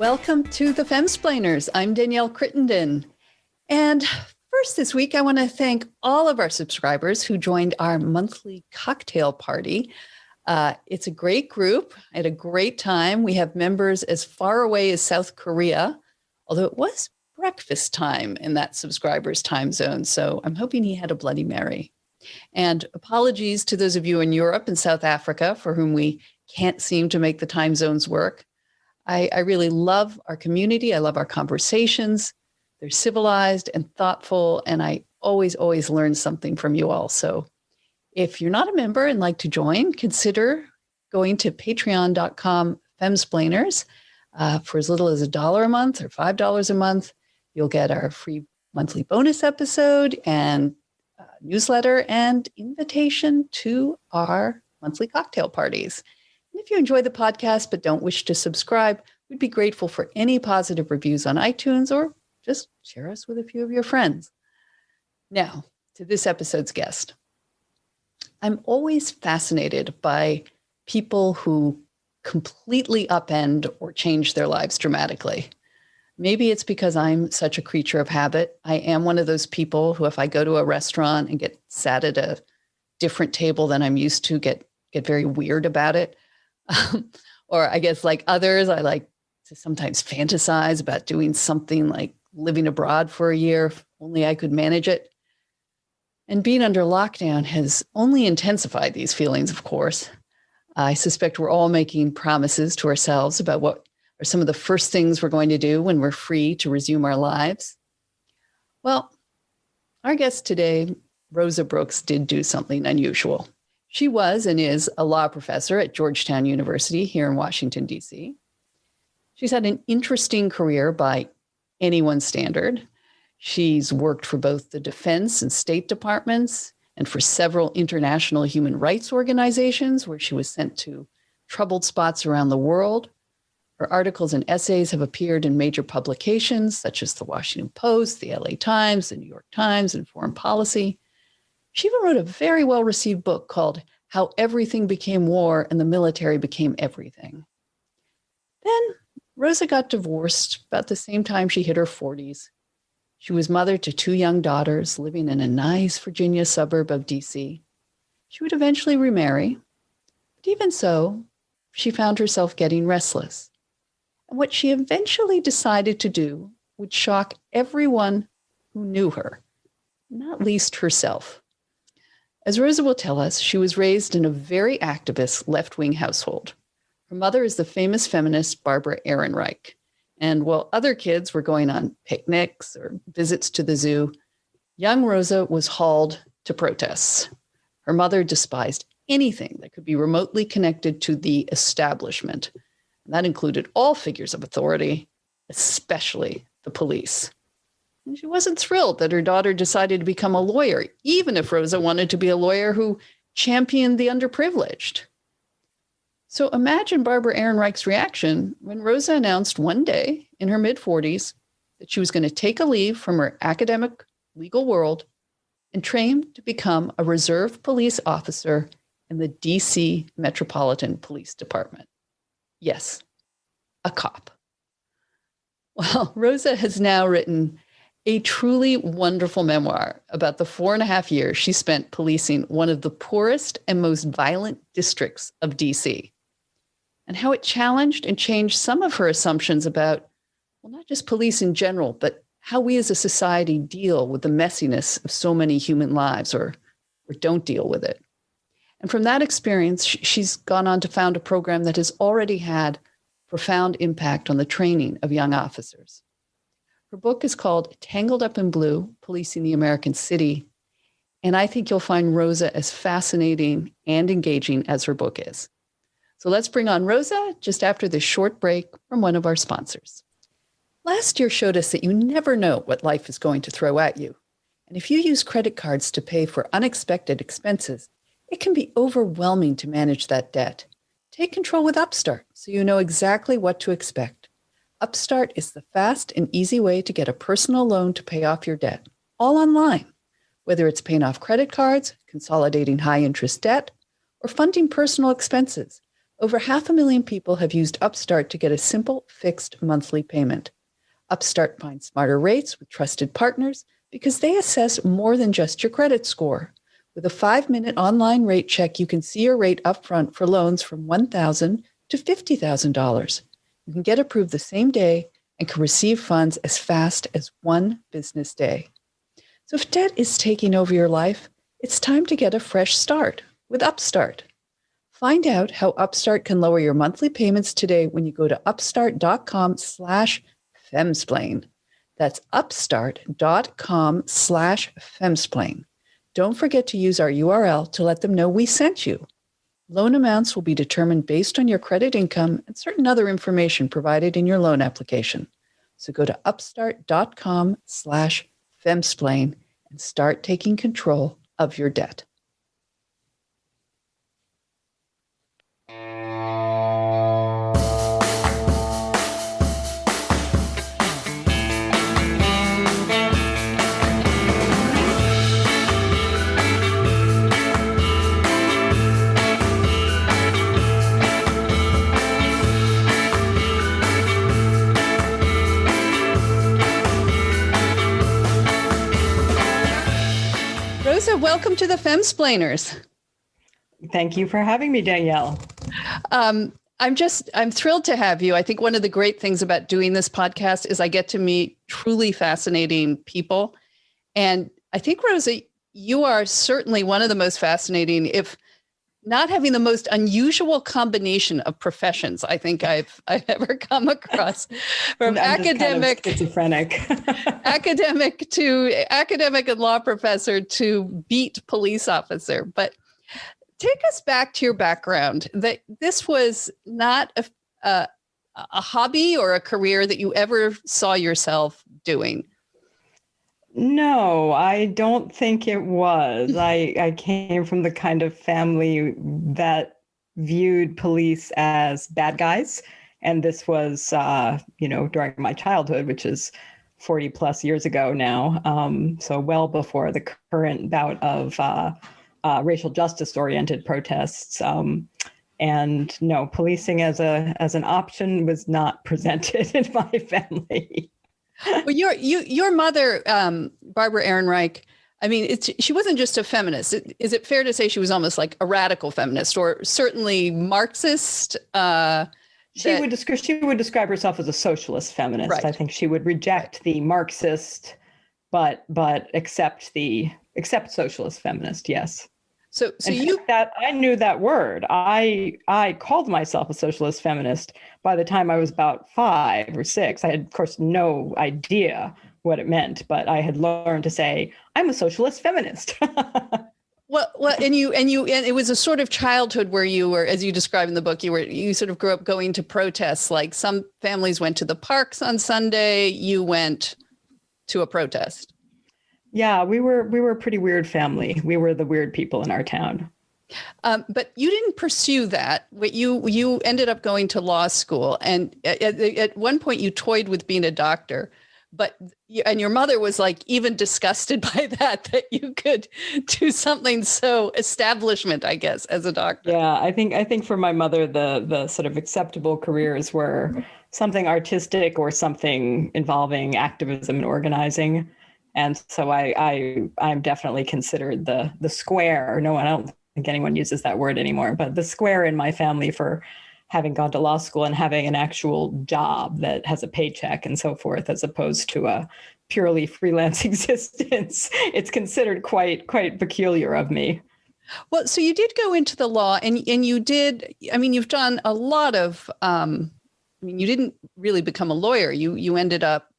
Welcome to the Femsplainers. I'm Danielle Crittenden. And first this week, I want to thank all of our subscribers who joined our monthly cocktail party. It's a great group. I had a great time. We have members as far away as South Korea, although it was breakfast time in that subscriber's time zone. So I'm hoping he had a Bloody Mary. And apologies to those of you in Europe and South Africa for whom we can't seem to make the time zones work. I really love our community. I love our conversations. They're civilized and thoughtful, and I always learn something from you all. So if you're not a member and like to join, consider going to patreon.com/femsplainers for as little as $1 a month or $5 a month. You'll get our free monthly bonus episode and newsletter and invitation to our monthly cocktail parties. And if you enjoy the podcast but don't wish to subscribe, we'd be grateful for any positive reviews on iTunes or just share us with a few of your friends. Now, to this episode's guest. I'm always fascinated by people who completely upend or change their lives dramatically. Maybe it's because I'm such a creature of habit. I am one of those people who, if I go to a restaurant and get sat at a different table than I'm used to, get very weird about it. Or I guess like others, I like to sometimes fantasize about doing something like living abroad for a year, if only I could manage it. And being under lockdown has only intensified these feelings, of course. I suspect we're all making promises to ourselves about what are some of the first things we're going to do when we're free to resume our lives. Well, our guest today, Rosa Brooks, did do something unusual. She was and is a law professor at Georgetown University here in Washington, D.C. She's had an interesting career by anyone's standard. She's worked for both the Defense and State Departments and for several international human rights organizations where she was sent to troubled spots around the world. Her articles and essays have appeared in major publications such as the Washington Post, the LA Times, the New York Times, and Foreign Policy. She even wrote a very well-received book called How Everything Became War and the Military Became Everything. Then Rosa got divorced about the same time she hit her 40s. She was mother to 2 young daughters living in a nice Virginia suburb of DC. She would eventually remarry, but even so, she found herself getting restless. And what she eventually decided to do would shock everyone who knew her, not least herself. As Rosa will tell us, she was raised in a very activist left-wing household. Her mother is the famous feminist Barbara Ehrenreich. And while other kids were going on picnics or visits to the zoo, young Rosa was hauled to protests. Her mother despised anything that could be remotely connected to the establishment. And that included all figures of authority, especially the police. And she wasn't thrilled that her daughter decided to become a lawyer, even if Rosa wanted to be a lawyer who championed the underprivileged. So imagine Barbara Ehrenreich's reaction when Rosa announced one day in her mid-40s that she was going to take a leave from her academic legal world and train to become a reserve police officer in the DC Metropolitan Police Department. Yes, a cop. Well, Rosa has now written a truly wonderful memoir about the 4.5 years she spent policing one of the poorest and most violent districts of DC, and how it challenged and changed some of her assumptions about, well, not just police in general, but how we as a society deal with the messiness of so many human lives or don't deal with it. And from that experience, she's gone on to found a program that has already had profound impact on the training of young officers. Her book is called Tangled Up in Blue, Policing the American City. And I think you'll find Rosa as fascinating and engaging as her book is. So let's bring on Rosa just after this short break from one of our sponsors. Last year showed us that you never know what life is going to throw at you. And if you use credit cards to pay for unexpected expenses, it can be overwhelming to manage that debt. Take control with Upstart so you know exactly what to expect. Upstart is the fast and easy way to get a personal loan to pay off your debt, all online. Whether it's paying off credit cards, consolidating high-interest debt, or funding personal expenses, Over 500,000 people have used Upstart to get a simple, fixed monthly payment. Upstart finds smarter rates with trusted partners because they assess more than just your credit score. With a 5-minute online rate check, you can see your rate upfront for loans from $1,000 to $50,000. You can get approved the same day and can receive funds as fast as one business day. So if debt is taking over your life, it's time to get a fresh start with Upstart. Find out how Upstart can lower your monthly payments today when you go to upstart.com/femsplain. That's upstart.com/femsplain. Don't forget to use our URL to let them know we sent you. Loan amounts will be determined based on your credit income and certain other information provided in your loan application. So go to upstart.com/femsplain and start taking control of your debt. Rosa, welcome to the Femsplainers. Thank you for having me, Danielle. I'm thrilled to have you. I think one of the great things about doing this podcast is I get to meet truly fascinating people. And I think, Rosa, you are certainly one of the most fascinating, if not having the most unusual combination of professions I think I've ever come across. From academic, kind of schizophrenic, academic and law professor to beat police officer. But take us back to your background. That this was not a hobby or a career that you ever saw yourself doing. No, I don't think it was. I came from the kind of family that viewed police as bad guys. And this was, during my childhood, which is 40 plus years ago now. So well before the current bout of racial justice oriented protests. And no, policing as an option was not presented in my family. Well, your mother, Barbara Ehrenreich, I mean, she wasn't just a feminist. Is it fair to say she was almost like a radical feminist, or certainly Marxist? She would describe herself as a socialist feminist. Right. I think she would reject the Marxist, but accept socialist feminist. Yes. So I knew that word. I called myself a socialist feminist by the time I was about 5 or 6. I had, of course, no idea what it meant, but I had learned to say, I'm a socialist feminist. Well, and it was a sort of childhood where you were, as you describe in the book, you sort of grew up going to protests. Like some families went to the parks on Sunday, you went to a protest. Yeah, we were a pretty weird family. We were the weird people in our town. But you didn't pursue that. You ended up going to law school, and at one point you toyed with being a doctor. And your mother was like even disgusted by that you could do something so establishment, I guess, as a doctor. Yeah, I think for my mother, the sort of acceptable careers were something artistic or something involving activism and organizing. And so I'm definitely considered the square. No, I don't think anyone uses that word anymore, but the square in my family for having gone to law school and having an actual job that has a paycheck and so forth, as opposed to a purely freelance existence. It's considered quite peculiar of me. Well, so you did go into the law, and you did, I mean, you've done a lot of, you didn't really become a lawyer. You ended up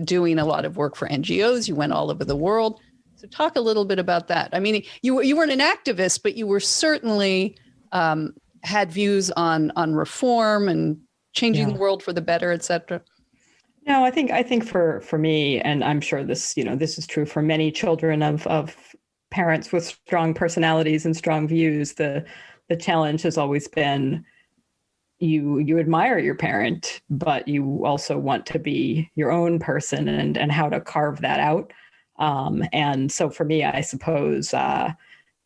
doing a lot of work for NGOs. You went all over the world. So talk a little bit about that. I mean, you weren't an activist, but you were certainly had views on reform and changing the world for the better, et cetera. No, I think for me, and I'm sure this is true for many children of parents with strong personalities and strong views, the challenge has always been you admire your parent, but you also want to be your own person and how to carve that out. And so for me, I suppose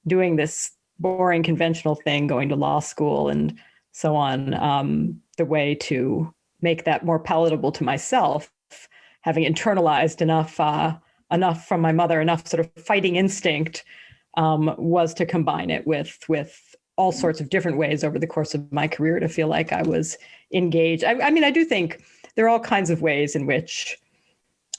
doing this boring conventional thing, going to law school and so on, the way to make that more palatable to myself, having internalized enough from my mother, enough sort of fighting instinct, was to combine it with all sorts of different ways over the course of my career to feel like I was engaged. I mean, I do think there are all kinds of ways in which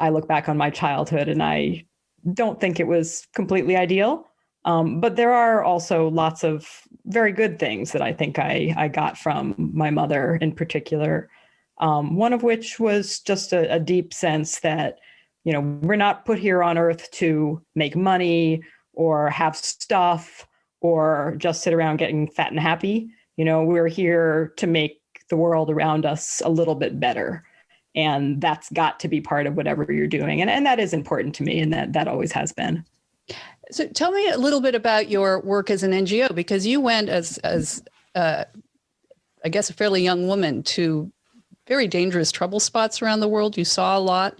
I look back on my childhood and I don't think it was completely ideal. But there are also lots of very good things that I think I got from my mother in particular. One of which was just a deep sense that, we're not put here on earth to make money or have stuff or just sit around getting fat and happy. We're here to make the world around us a little bit better. And that's got to be part of whatever you're doing. And that is important to me. And that always has been. So tell me a little bit about your work as an NGO, because you went as I guess, a fairly young woman to very dangerous trouble spots around the world. You saw a lot.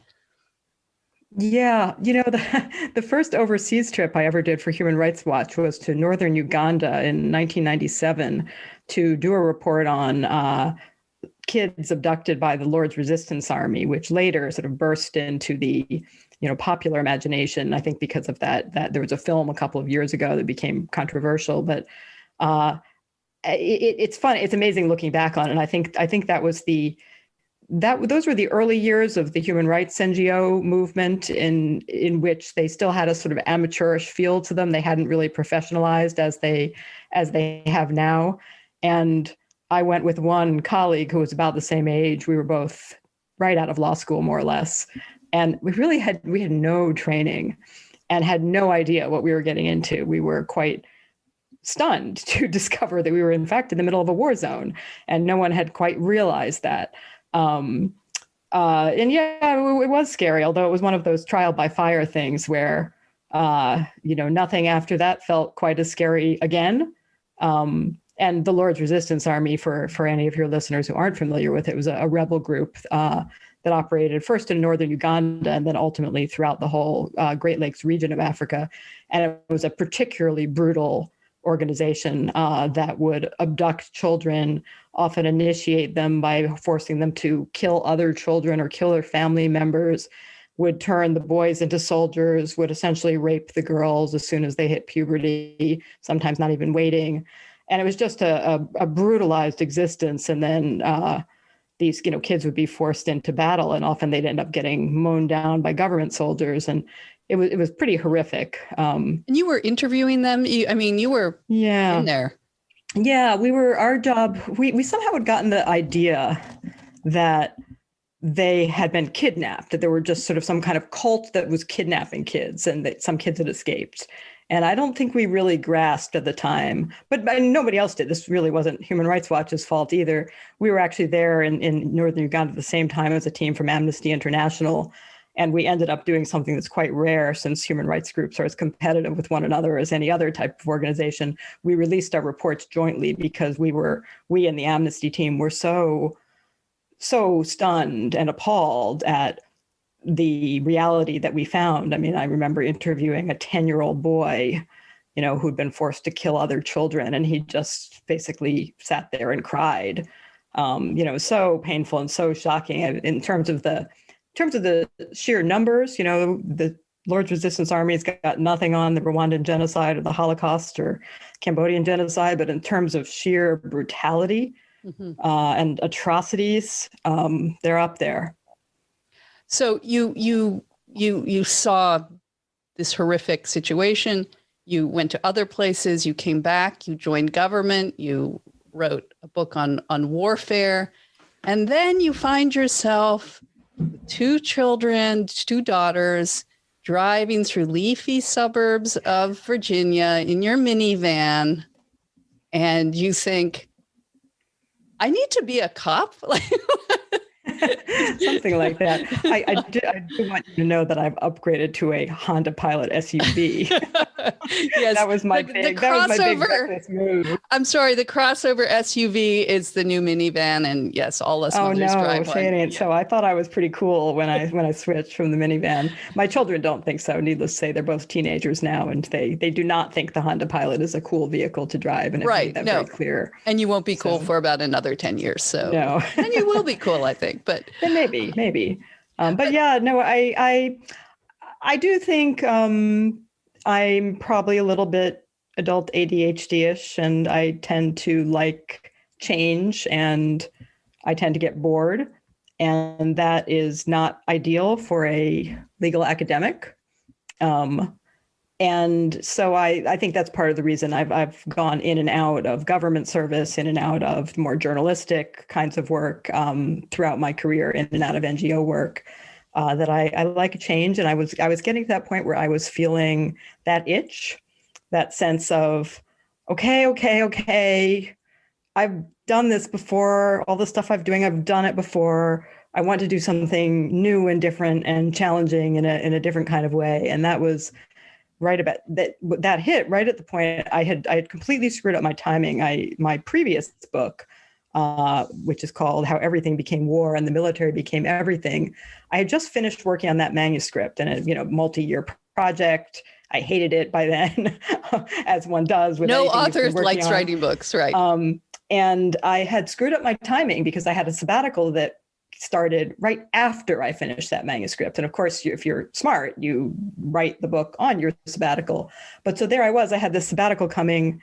Yeah. The first overseas trip I ever did for Human Rights Watch was to northern Uganda in 1997 to do a report on kids abducted by the Lord's Resistance Army, which later sort of burst into the popular imagination. I think because of that there was a film a couple of years ago that became controversial, but it's fun. It's amazing looking back on it. And I think that was those were the early years of the human rights NGO movement in which they still had a sort of amateurish feel to them. They hadn't really professionalized as they have now. And I went with one colleague who was about the same age. We were both right out of law school, more or less. And we had no training and had no idea what we were getting into. We were quite stunned to discover that we were in fact in the middle of a war zone, and no one had quite realized that. And yeah, it was scary, although it was one of those trial by fire things where, nothing after that felt quite as scary again. And the Lord's Resistance Army, for any of your listeners who aren't familiar with it, was a rebel group that operated first in northern Uganda and then ultimately throughout the whole Great Lakes region of Africa. And it was a particularly brutal organization that would abduct children, often initiate them by forcing them to kill other children or kill their family members, would turn the boys into soldiers, would essentially rape the girls as soon as they hit puberty, sometimes not even waiting. And it was just a brutalized existence. And then these kids would be forced into battle, and often they'd end up getting mown down by government soldiers. And it was pretty horrific. And you were interviewing them. You were in there. Yeah, our job, we somehow had gotten the idea that they had been kidnapped, that there were just sort of some kind of cult that was kidnapping kids and that some kids had escaped. And I don't think we really grasped at the time, but nobody else did. This really wasn't Human Rights Watch's fault either. We were actually there in northern Uganda at the same time as a team from Amnesty International. And we ended up doing something that's quite rare, since human rights groups are as competitive with one another as any other type of organization. We released our reports jointly because we and the Amnesty team were so stunned and appalled at the reality that we found. I mean, I remember interviewing a 10-year-old boy, who'd been forced to kill other children, and he just basically sat there and cried. So painful and so shocking in terms of the sheer numbers. The Lord's Resistance Army has got nothing on the Rwandan genocide or the Holocaust or Cambodian genocide, but in terms of sheer brutality and atrocities, they're up there. So you saw this horrific situation. You went to other places. You came back. You joined government. You wrote a book on warfare, and then you find yourself with 2 children, 2 daughters, driving through leafy suburbs of Virginia in your minivan, and you think, I need to be a cop? Something like that. I do want you to know that I've upgraded to a Honda Pilot SUV. Yes, that was my the big crossover. reckless move. I'm sorry, the crossover SUV is the new minivan, and yes, all us mothers drive one. Say it ain't so. I thought I was pretty cool when I switched from the minivan. My children don't think so. Needless to say, they're both teenagers now, and they do not think the Honda Pilot is a cool vehicle to drive, and I've made that very clear. And you won't be cool for about another 10 years. So no, then you will be cool, I think. But then maybe. But yeah, no, I do think I'm probably a little bit adult ADHD-ish, and I tend to like change, and I tend to get bored, and that is not ideal for a legal academic. And so I think that's part of the reason I've gone in and out of government service, in and out of more journalistic kinds of work throughout my career, in and out of NGO work. That I like a change, and I was getting to that point where I was feeling that itch, that sense of, okay, I've done this before. All the stuff I've done it before. I want to do something new and different and challenging in a different kind of way. And that was right about that hit right at the point I had completely screwed up my timing. My previous book, which is called How Everything Became War and the Military Became Everything. I had just finished working on that manuscript, and a multi-year project. I hated it by then, as one does. With no author likes writing books, right? And I had screwed up my timing because I had a sabbatical that started right after I finished that manuscript. And of course, if you're smart, you write the book on your sabbatical. But so there I was. I had this sabbatical coming,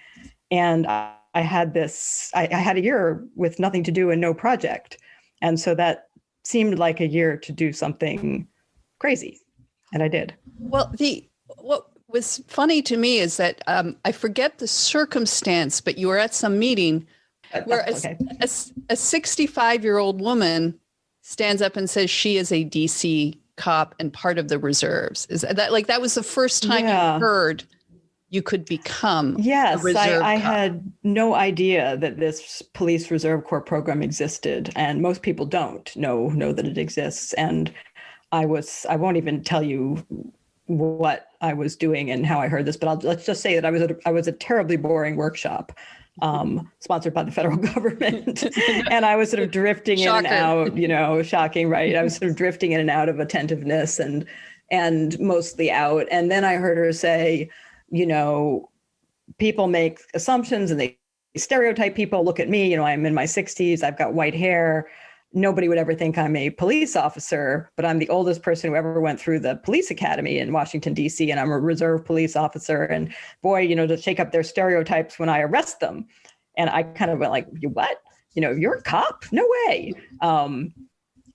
and I had a year with nothing to do and no project. And so that seemed like a year to do something crazy. And I did. Well, what was funny to me is that I forget the circumstance, but you were at some meeting where a 65-year-old woman stands up and says she is a DC cop and part of the reserves. Is that was the first time you heard you could become a reserve I cop? had no idea that this Police Reserve Corps program existed, and most people don't know that it exists. And I won't even tell you what I was doing and how I heard this, but let's just say that I was a terribly boring workshop, sponsored by the federal government, and I was sort of drifting in and out. Shocking, right? I was sort of drifting in and out of attentiveness and mostly out. And then I heard her say, people make assumptions and they stereotype people. Look at me, I'm in my 60s. I've got white hair. Nobody would ever think I'm a police officer, but I'm the oldest person who ever went through the police academy in Washington, D.C., and I'm a reserve police officer. And boy, to shake up their stereotypes when I arrest them. And I kind of went like, you what? You're a cop? No way.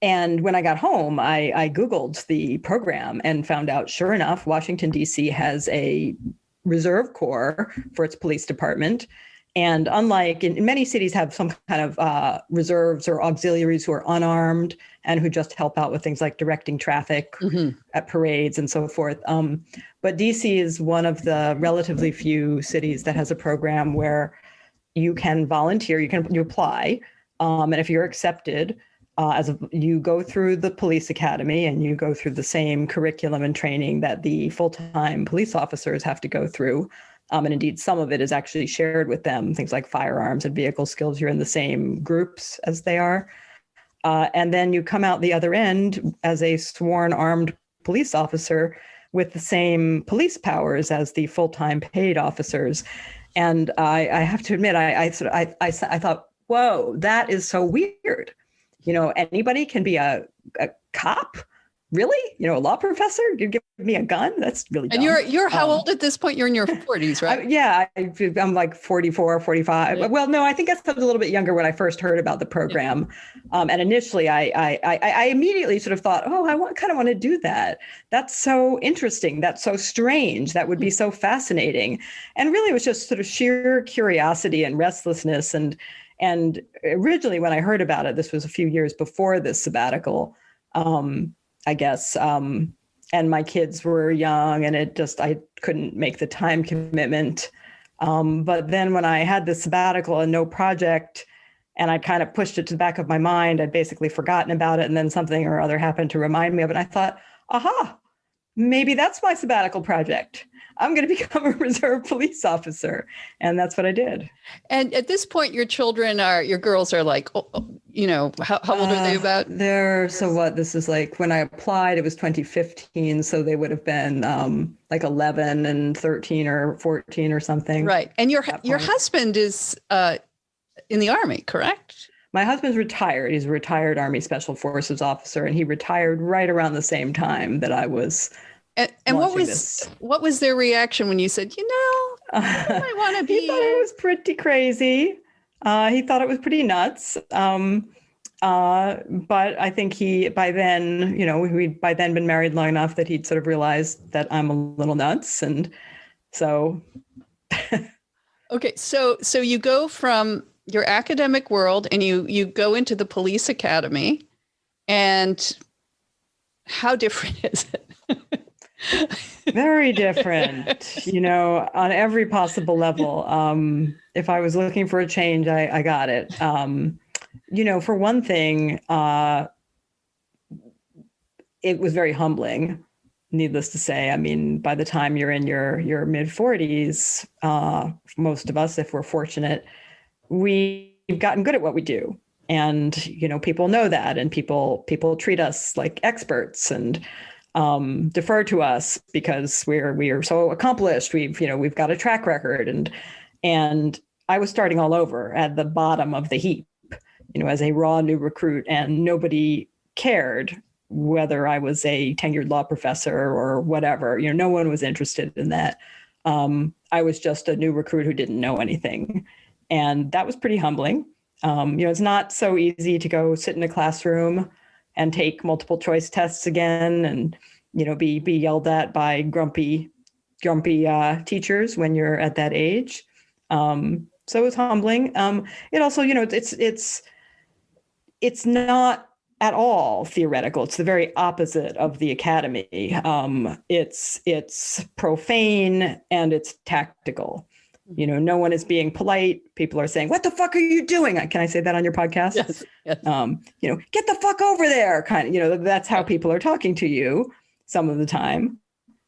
And when I got home, I Googled the program and found out, sure enough, Washington, D.C. has a reserve corps for its police department. And unlike in many cities have some kind of reserves or auxiliaries who are unarmed and who just help out with things like directing traffic at parades and so forth. But DC is one of the relatively few cities that has a program where you can volunteer, you apply, and if you're accepted, you go through the police academy and you go through the same curriculum and training that the full-time police officers have to go through. And indeed, some of it is actually shared with them, things like firearms and vehicle skills. You're in the same groups as they are. And then you come out the other end as a sworn armed police officer with the same police powers as the full-time paid officers. And I have to admit, I thought, whoa, that is so weird. Anybody can be a cop. Really? A law professor? You give me a gun? That's really dumb. And you're how old at this point? You're in your 40s, right? I'm like 44, 45. Yeah. Well, no, I think I was a little bit younger when I first heard about the program. Yeah. And initially I immediately sort of thought, I kind of want to do that. That's so interesting. That's so strange. That would be so fascinating. And really it was just sort of sheer curiosity and restlessness. And originally when I heard about it, this was a few years before this sabbatical, I guess. And my kids were young and I couldn't make the time commitment. But then when I had the sabbatical and no project, and I kind of pushed it to the back of my mind, I'd basically forgotten about it. And then something or other happened to remind me of it. And I thought, aha, maybe that's my sabbatical project. I'm going to become a reserve police officer. And that's what I did. And at this point, your girls are like, how old are they about? This is like when I applied, it was 2015. So they would have been like 11 and 13 or 14 or something. Right. And your husband is in the Army, correct? My husband's retired. He's a retired Army Special Forces officer, and he retired right around the same time that I was. And what was their reaction when you said, I might want to be? He thought it was pretty crazy. He thought it was pretty nuts. But I think we'd by then been married long enough that he'd sort of realized that I'm a little nuts, and so. Okay, so you go from your academic world and you go into the police academy, and how different is it? Very different, on every possible level. If I was looking for a change, I got it. For one thing, it was very humbling, needless to say. I mean, by the time you're in your mid 40s, most of us, if we're fortunate, we've gotten good at what we do. And, people know that, and people treat us like experts and defer to us because we are so accomplished. We've got a track record, and I was starting all over at the bottom of the heap, as a raw new recruit, and nobody cared whether I was a tenured law professor or whatever. No one was interested in that. I was just a new recruit who didn't know anything. And that was pretty humbling. It's not so easy to go sit in a classroom and take multiple choice tests again and, be yelled at by grumpy teachers when you're at that age. So it was humbling. It also, it's not at all theoretical. It's the very opposite of the academy. It's profane and it's tactical. No one is being polite. People are saying, "What the fuck are you doing?" Can I say that on your podcast? Yes. Yes. Get the fuck over there. That's how people are talking to you some of the time.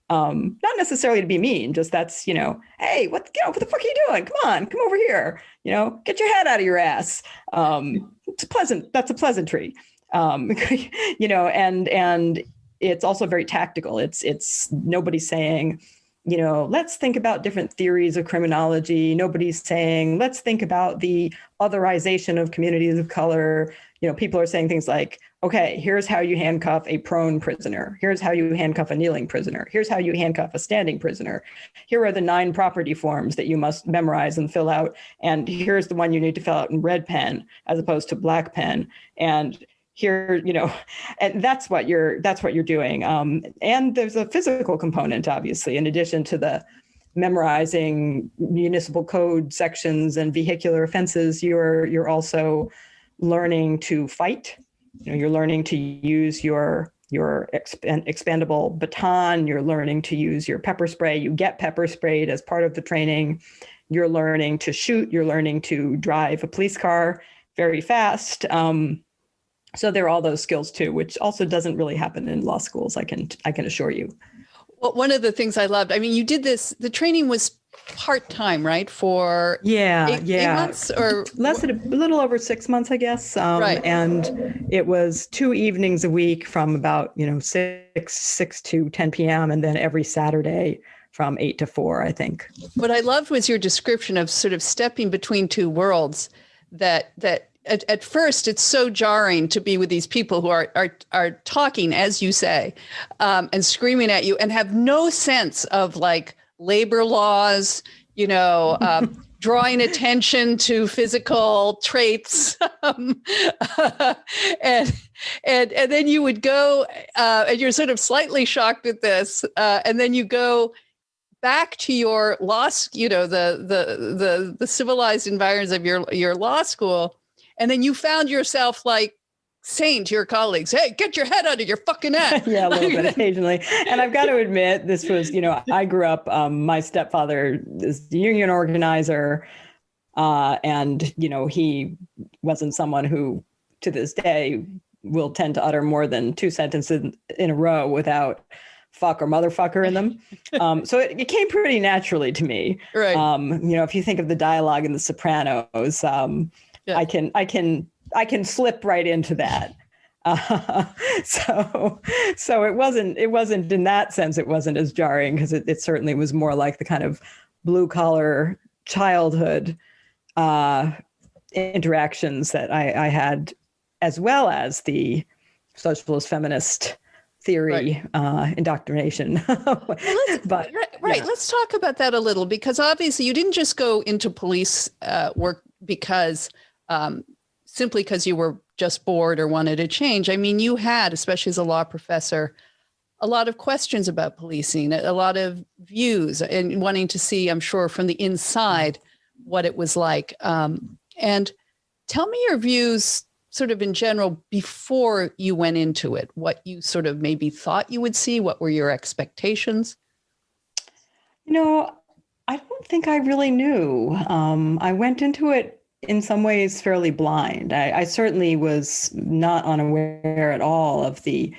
Not necessarily to be mean, just that's, hey, what the fuck are you doing? Come over here. Get your head out of your ass. It's pleasant. That's a pleasantry. And it's also very tactical. It's nobody's saying, let's think about different theories of criminology. Nobody's saying, let's think about the otherization of communities of color. People are saying things like, okay, here's how you handcuff a prone prisoner. Here's how you handcuff a kneeling prisoner. Here's how you handcuff a standing prisoner. Here are the 9 property forms that you must memorize and fill out. And here's the one you need to fill out in red pen as opposed to black pen. And here, and that's what you're doing. And there's a physical component, obviously, in addition to the memorizing municipal code sections and vehicular offenses. You're also learning to fight. You're learning to use your expandable baton. You're learning to use your pepper spray. You get pepper sprayed as part of the training. You're learning to shoot. You're learning to drive a police car very fast. So there are all those skills too, which also doesn't really happen in law schools. I can assure you. Well, one of the things I loved, I mean, you did this, the training was part-time, right? For eight months or less than a little over 6 months, I guess. Right. And it was 2 evenings a week from about, 6 to 10 p.m. and then every Saturday from 8 to 4, I think. What I loved was your description of sort of stepping between two worlds that at first it's so jarring to be with these people who are talking, as you say, and screaming at you and have no sense of like labor laws, drawing attention to physical traits. And then you would go, and you're sort of slightly shocked at this. And then you go back to your law, the civilized environs of your law school. And then you found yourself like saying to your colleagues, "Hey, get your head out of your fucking ass." Yeah, a little bit occasionally. And I've got to admit, this was, I grew up, my stepfather is the union organizer. And, he wasn't someone who to this day will tend to utter more than 2 sentences in a row without fuck or motherfucker in them. So it came pretty naturally to me. Right. If you think of the dialogue in The Sopranos, I can slip right into that. So it wasn't in that sense, it wasn't as jarring, because it certainly was more like the kind of blue collar childhood interactions that I had, as well as the socialist feminist theory indoctrination. Let's talk about that a little, because obviously you didn't just go into police work because simply because you were just bored or wanted a change. I mean, you had, especially as a law professor, a lot of questions about policing, a lot of views, and wanting to see, I'm sure, from the inside what it was like. And tell me your views sort of in general before you went into it, what you sort of maybe thought you would see, what were your expectations? I don't think I really knew. I went into it in some ways fairly blind. I certainly was not unaware at all of the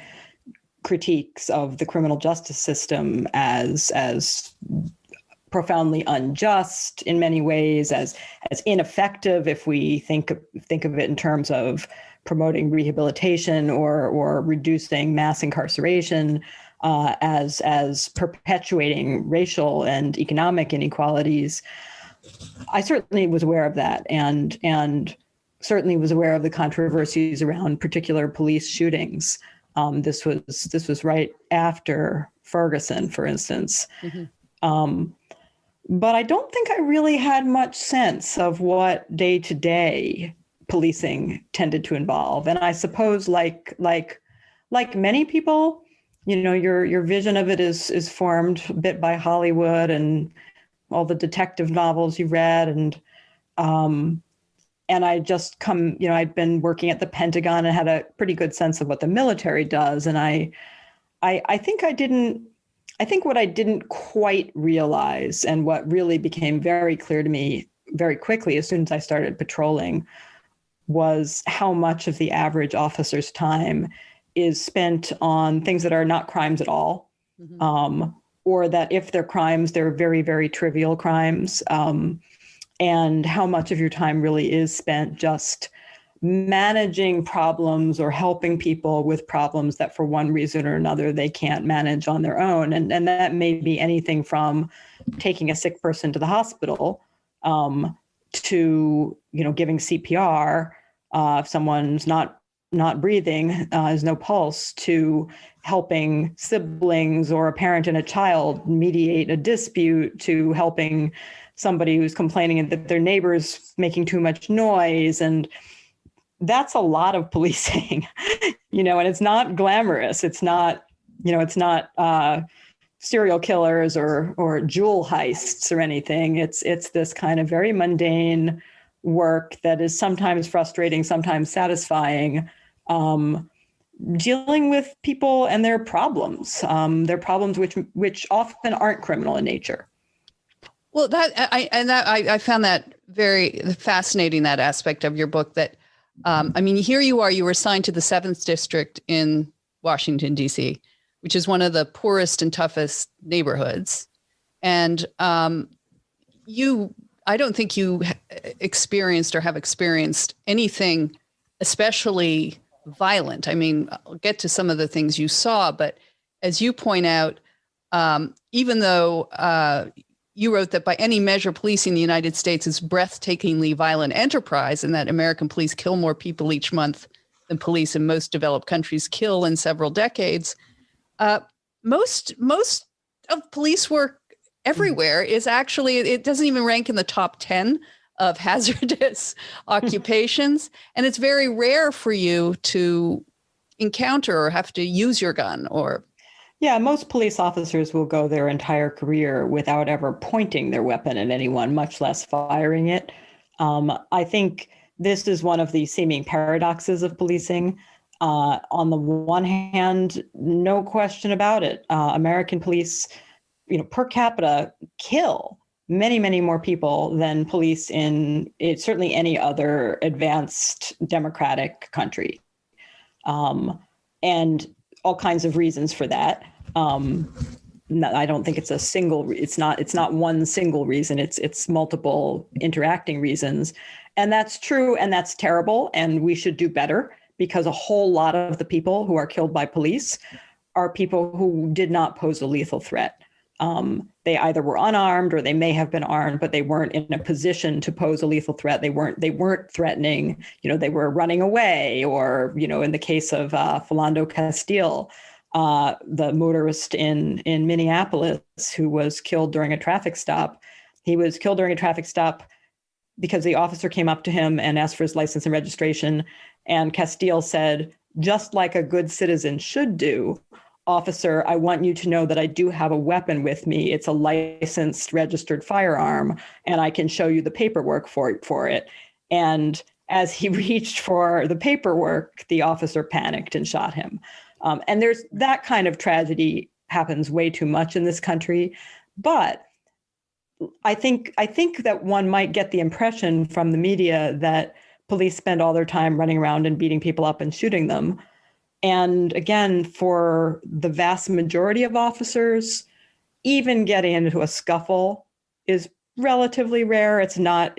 critiques of the criminal justice system as profoundly unjust in many ways, as ineffective if we think of it in terms of promoting rehabilitation or reducing mass incarceration, as perpetuating racial and economic inequalities. I certainly was aware of that, and certainly was aware of the controversies around particular police shootings. This was right after Ferguson, for instance. Mm-hmm. But I don't think I really had much sense of what day-to-day policing tended to involve. And I suppose, like many people, your vision of it is formed a bit by Hollywood and all the detective novels you read, and I just I'd been working at the Pentagon and had a pretty good sense of what the military does, and I think what I didn't quite realize, and what really became very clear to me very quickly as soon as I started patrolling, was how much of the average officer's time is spent on things that are not crimes at all. Mm-hmm. Or that if they're crimes, they're very, very trivial crimes, and how much of your time really is spent just managing problems or helping people with problems that for one reason or another they can't manage on their own. And that may be anything from taking a sick person to the hospital, to giving CPR if someone's not breathing, has no pulse, to helping siblings or a parent and a child mediate a dispute, to helping somebody who's complaining that their neighbor's making too much noise. And that's a lot of policing, and it's not glamorous. It's not serial killers or jewel heists or anything. It's this kind of very mundane work that is sometimes frustrating, sometimes satisfying, dealing with people and their problems which often aren't criminal in nature. Well, I found that very fascinating, that aspect of your book. That here you were assigned to the 7th District in Washington, D.C., which is one of the poorest and toughest neighborhoods. And I don't think you experienced or have experienced anything especially violent. I mean, I'll get to some of the things you saw, but as you point out, even though you wrote that by any measure, policing in the United States is breathtakingly violent enterprise, and that American police kill more people each month than police in most developed countries kill in several decades. Most of police work everywhere is actually, it doesn't even rank in the top 10 of hazardous occupations. And it's very rare for you to encounter or have to use your gun or. Yeah, most police officers will go their entire career without ever pointing their weapon at anyone, much less firing it. I think this is one of the seeming paradoxes of policing. On the one hand, no question about it, American police, per capita kill many, many more people than police in certainly any other advanced democratic country. And all kinds of reasons for that. I don't think it's it's not one single reason. It's multiple interacting reasons. And that's true. And that's terrible. And we should do better, because a whole lot of the people who are killed by police are people who did not pose a lethal threat. They either were unarmed or they may have been armed, but they weren't in a position to pose a lethal threat. They weren't threatening, they were running away, or, in the case of Philando Castile, the motorist in Minneapolis who was killed during a traffic stop. He was killed during a traffic stop because the officer came up to him and asked for his license and registration. And Castile said, just like a good citizen should do, officer, I want you to know that I do have a weapon with me. It's a licensed, registered firearm, and I can show you the paperwork for it. And as he reached for the paperwork, the officer panicked and shot him. And there's that kind of tragedy happens way too much in this country. But I think that one might get the impression from the media that police spend all their time running around and beating people up and shooting them. And again, for the vast majority of officers, even getting into a scuffle is relatively rare. It's not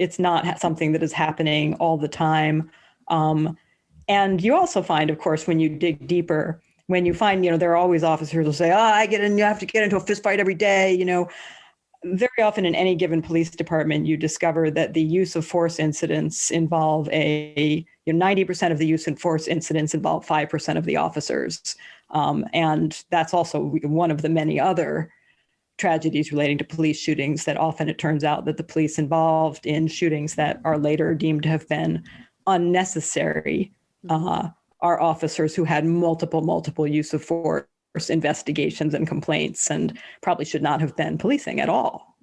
something that is happening all the time. And you also find, of course, when you dig deeper, when you find, there are always officers who say, you have to get into a fist fight every day, very often in any given police department, you discover that the use of force incidents involve 90% of the use of force incidents involve 5% of the officers. And that's also one of the many other tragedies relating to police shootings, that often it turns out that the police involved in shootings that are later deemed to have been unnecessary are officers who had multiple use of force investigations and complaints, and probably should not have been policing at all.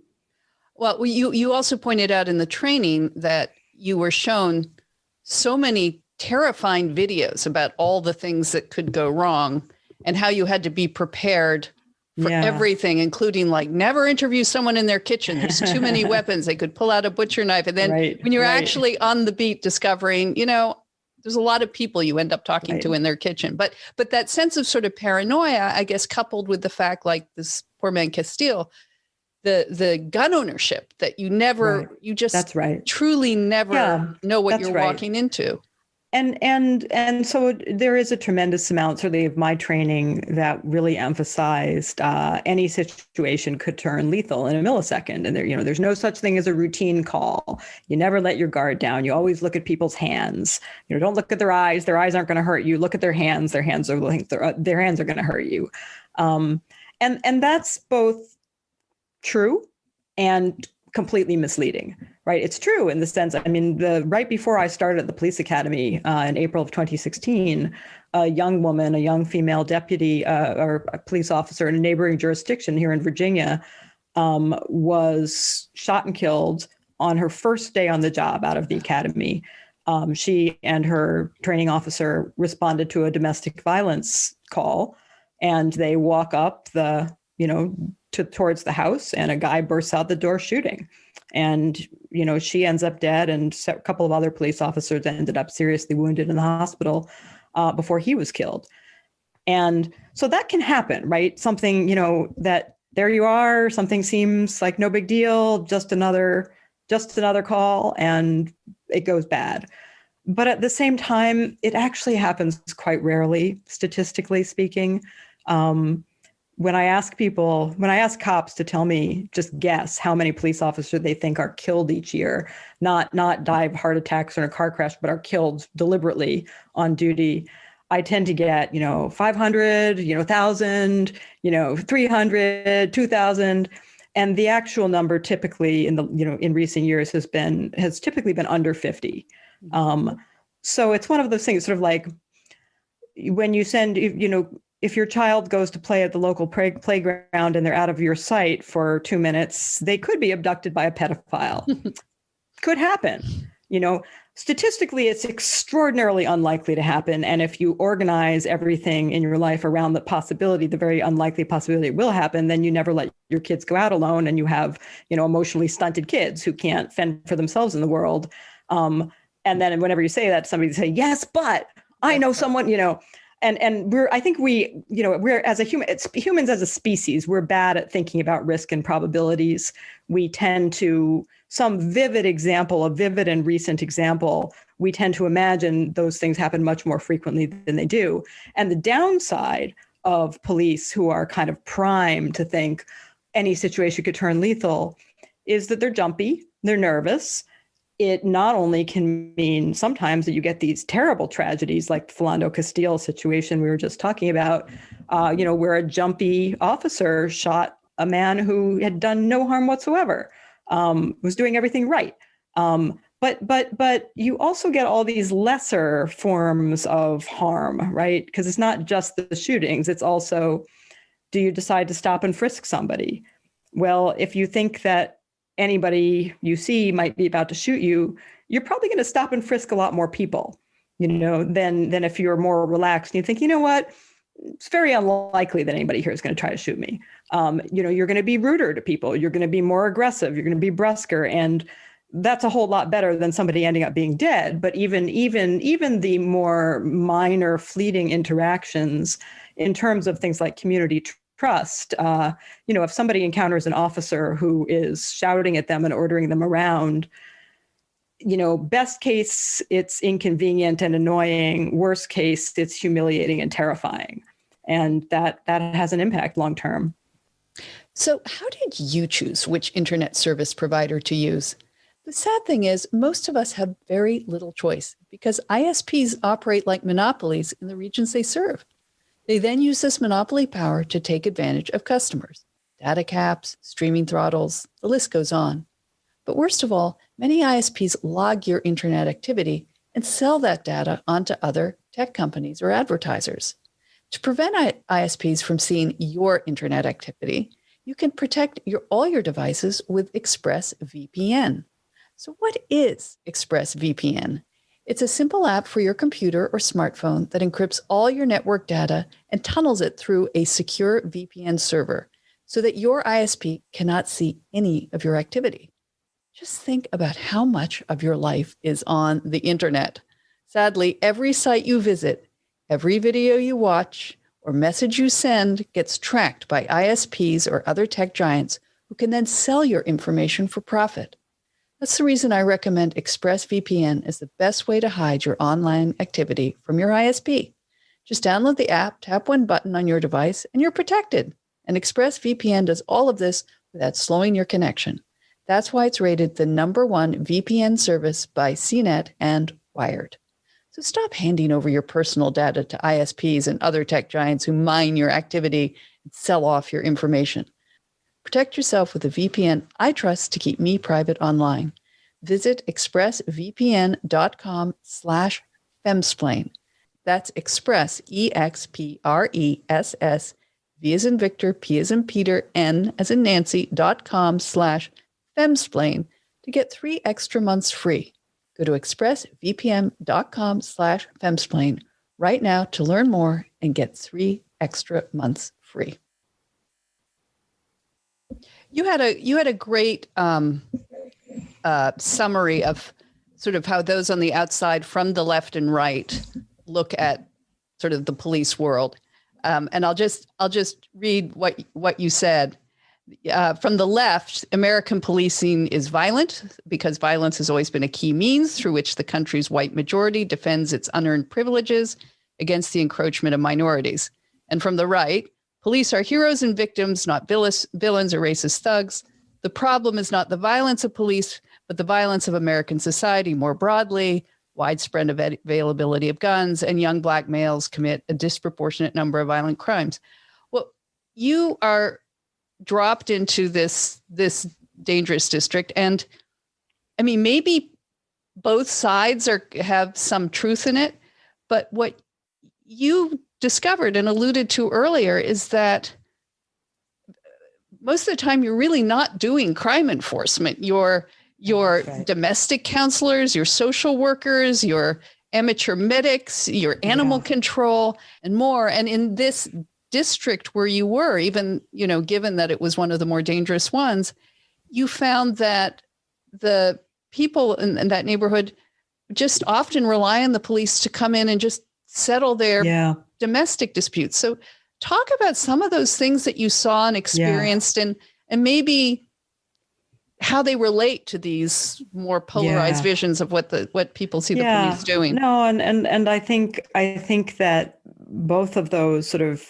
Well, you also pointed out in the training that you were shown so many terrifying videos about all the things that could go wrong and how you had to be prepared for everything, including never interview someone in their kitchen. There's too many weapons. They could pull out a butcher knife. And then when you're actually on the beat discovering, there's a lot of people you end up talking to in their kitchen. But that sense of sort of paranoia, I guess, coupled with the fact, like this poor man Castile, the gun ownership that you never, you just truly never know what you're walking into. And so there is a tremendous amount, certainly, of my training that really emphasized any situation could turn lethal in a millisecond. And there's no such thing as a routine call. You never let your guard down. You always look at people's hands. Don't look at their eyes. Their eyes aren't going to hurt you. Look at their hands. Their hands are going to hurt you. And that's both true and completely misleading, right? It's true in the sense, right before I started at the police academy in April of 2016, a young female deputy or a police officer in a neighboring jurisdiction here in Virginia was shot and killed on her first day on the job out of the academy. She and her training officer responded to a domestic violence call, and they walk up towards the house, and a guy bursts out the door shooting. And, she ends up dead, and a couple of other police officers ended up seriously wounded in the hospital before he was killed. And so that can happen, right? Something, that there you are, something seems like no big deal, just another call, and it goes bad. But at the same time, it actually happens quite rarely, statistically speaking. When I ask cops to tell me, just guess how many police officers they think are killed each year, not die of heart attacks or in a car crash, but are killed deliberately on duty, I tend to get, 500, 1,000, 300, 2,000. And the actual number typically in recent years has typically been under 50. So it's one of those things, sort of like when you send, if your child goes to play at the local playground and they're out of your sight for 2 minutes, they could be abducted by a pedophile. Could happen. Statistically, it's extraordinarily unlikely to happen. And if you organize everything in your life around the very unlikely possibility it will happen, then you never let your kids go out alone, and you have, emotionally stunted kids who can't fend for themselves in the world. And then whenever you say that, somebody say, yes, but I know someone, And I think we're as a human, humans as a species, we're bad at thinking about risk and probabilities. We tend to, some vivid and recent example, we tend to imagine those things happen much more frequently than they do. And the downside of police who are kind of primed to think any situation could turn lethal is that they're jumpy, they're nervous. It not only can mean sometimes that you get these terrible tragedies like the Philando Castile situation we were just talking about, where a jumpy officer shot a man who had done no harm whatsoever, was doing everything right. But you also get all these lesser forms of harm, right? Because it's not just the shootings. It's also, do you decide to stop and frisk somebody? Well, if you think that anybody you see might be about to shoot you, you're probably going to stop and frisk a lot more people, than if you're more relaxed and you think, you know what, it's very unlikely that anybody here is going to try to shoot me. You're going to be ruder to people. You're going to be more aggressive. You're going to be brusquer. And that's a whole lot better than somebody ending up being dead. But even the more minor fleeting interactions in terms of things like community trust, if somebody encounters an officer who is shouting at them and ordering them around, best case, it's inconvenient and annoying. Worst case, it's humiliating and terrifying. And that has an impact long term. So how did you choose which internet service provider to use? The sad thing is most of us have very little choice because ISPs operate like monopolies in the regions they serve. They then use this monopoly power to take advantage of customers. Data caps, streaming throttles, the list goes on. But worst of all, many ISPs log your internet activity and sell that data onto other tech companies or advertisers. To prevent ISPs from seeing your internet activity, you can protect all your devices with ExpressVPN. So what is ExpressVPN? It's a simple app for your computer or smartphone that encrypts all your network data and tunnels it through a secure VPN server so that your ISP cannot see any of your activity. Just think about how much of your life is on the internet. Sadly, every site you visit, every video you watch, or message you send gets tracked by ISPs or other tech giants who can then sell your information for profit. That's the reason I recommend ExpressVPN as the best way to hide your online activity from your ISP. Just download the app, tap one button on your device, and you're protected. And ExpressVPN does all of this without slowing your connection. That's why it's rated the #1 VPN service by CNET and Wired. So stop handing over your personal data to ISPs and other tech giants who mine your activity and sell off your information. Protect yourself with a VPN I trust to keep me private online. Visit expressvpn.com/femsplain. That's Express, EXPRESS, V as in Victor, P as in Peter, N as in Nancy.com/femsplain to get 3 extra months free. Go to expressvpn.com/femsplain right now to learn more and get 3 extra months free. You had a great summary of sort of how those on the outside from the left and right look at sort of the police world. And I'll just read what you said. From the left, American policing is violent because violence has always been a key means through which the country's white majority defends its unearned privileges against the encroachment of minorities. And from the right, police are heroes and victims, not villains or racist thugs. The problem is not the violence of police, but the violence of American society more broadly. Widespread availability of guns and young Black males commit a disproportionate number of violent crimes. Well, you are dropped into this dangerous district. And I mean, maybe both sides have some truth in it, but what you discovered and alluded to earlier is that most of the time you're really not doing crime enforcement. Your right. Domestic counselors, your social workers, your amateur medics, your animal control, and more. And in this district where you were, even, given that it was one of the more dangerous ones, you found that the people in that neighborhood just often rely on the police to come in and just settle their Yeah. domestic disputes. So talk about some of those things that you saw and experienced, and maybe how they relate to these more polarized visions of what people see the police doing. No, and I think that both of those sort of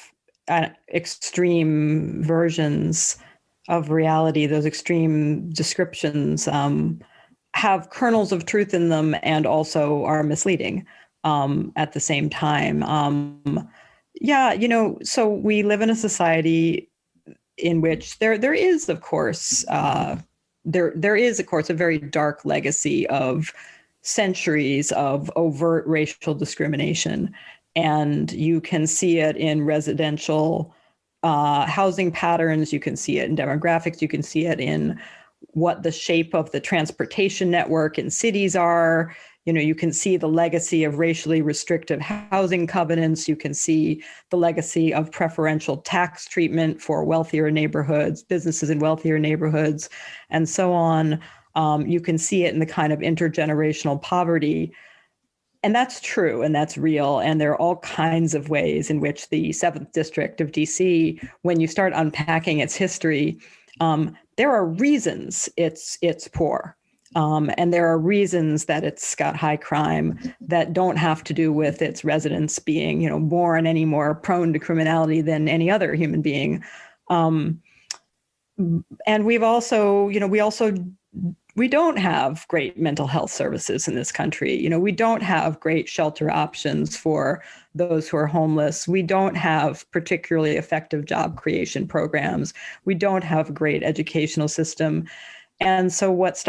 extreme versions of reality, those extreme descriptions, have kernels of truth in them and also are misleading at the same time. So we live in a society in which there is, of course, there is, of course, a very dark legacy of centuries of overt racial discrimination. And you can see it in residential housing patterns. You can see it in demographics. You can see it in what the shape of the transportation network in cities are. You can see the legacy of racially restrictive housing covenants. You can see the legacy of preferential tax treatment for wealthier neighborhoods, businesses in wealthier neighborhoods, and so on. You can see it in the kind of intergenerational poverty. And that's true, and that's real. And there are all kinds of ways in which the 7th District of DC, when you start unpacking its history, there are reasons it's poor. And there are reasons that it's got high crime that don't have to do with its residents being, born any more prone to criminality than any other human being. And we've also, we don't have great mental health services in this country. We don't have great shelter options for those who are homeless. We don't have particularly effective job creation programs. We don't have a great educational system. And so what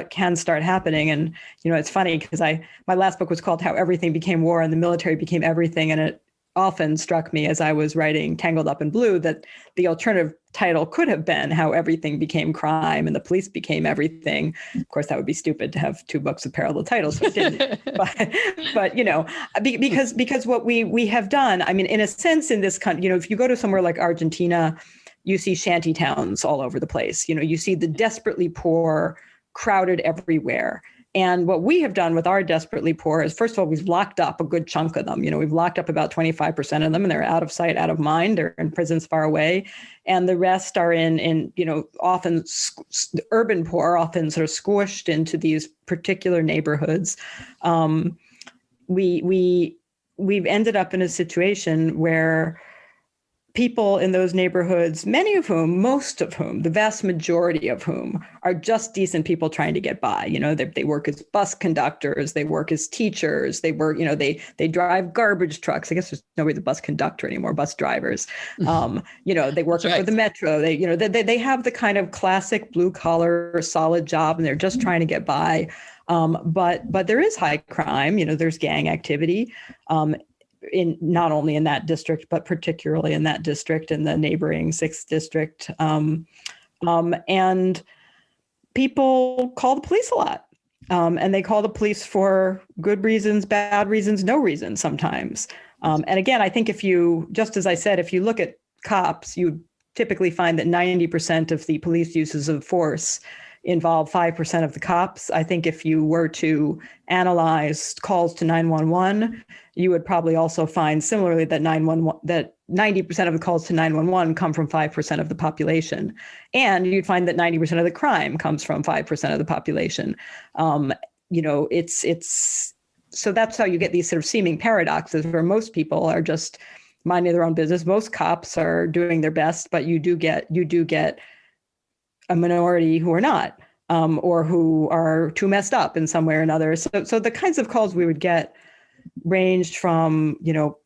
can start happening, and it's funny because my last book was called How Everything Became War and the Military Became Everything, and it often struck me as I was writing Tangled Up in Blue that the alternative title could have been How Everything Became Crime and the Police Became Everything. Of course, that would be stupid to have 2 books with parallel titles, so it didn't. but because what we have done, I mean, in a sense, in this country, if you go to somewhere like Argentina, you see shanty towns all over the place. You see the desperately poor crowded everywhere. And what we have done with our desperately poor is, first of all, we've locked up a good chunk of them. We've locked up about 25% of them, and they're out of sight, out of mind. They're in prisons far away. And the rest are in often urban poor, often sort of squished into these particular neighborhoods. We've ended up in a situation where people in those neighborhoods, most of whom, the vast majority of whom are just decent people trying to get by. They work as bus conductors, they work as teachers, they work, they drive garbage trucks. I guess there's nobody the bus conductor anymore, bus drivers. They work for the metro. They have the kind of classic blue collar, solid job, and they're just trying to get by. But there is high crime, there's gang activity. In not only in that district, but particularly in that district and the neighboring 6th district. And people call the police a lot. And they call the police for good reasons, bad reasons, no reason sometimes. And again, I think just as I said, if you look at cops, you typically find that 90% of the police uses of force involve 5% of the cops. I think if you were to analyze calls to 911, you would probably also find similarly that 90% of the calls to 911 come from 5% of the population. And you'd find that 90% of the crime comes from 5% of the population. So that's how you get these sort of seeming paradoxes where most people are just minding their own business. Most cops are doing their best, but you do get a minority who are not, or who are too messed up in some way or another. So the kinds of calls we would get ranged from,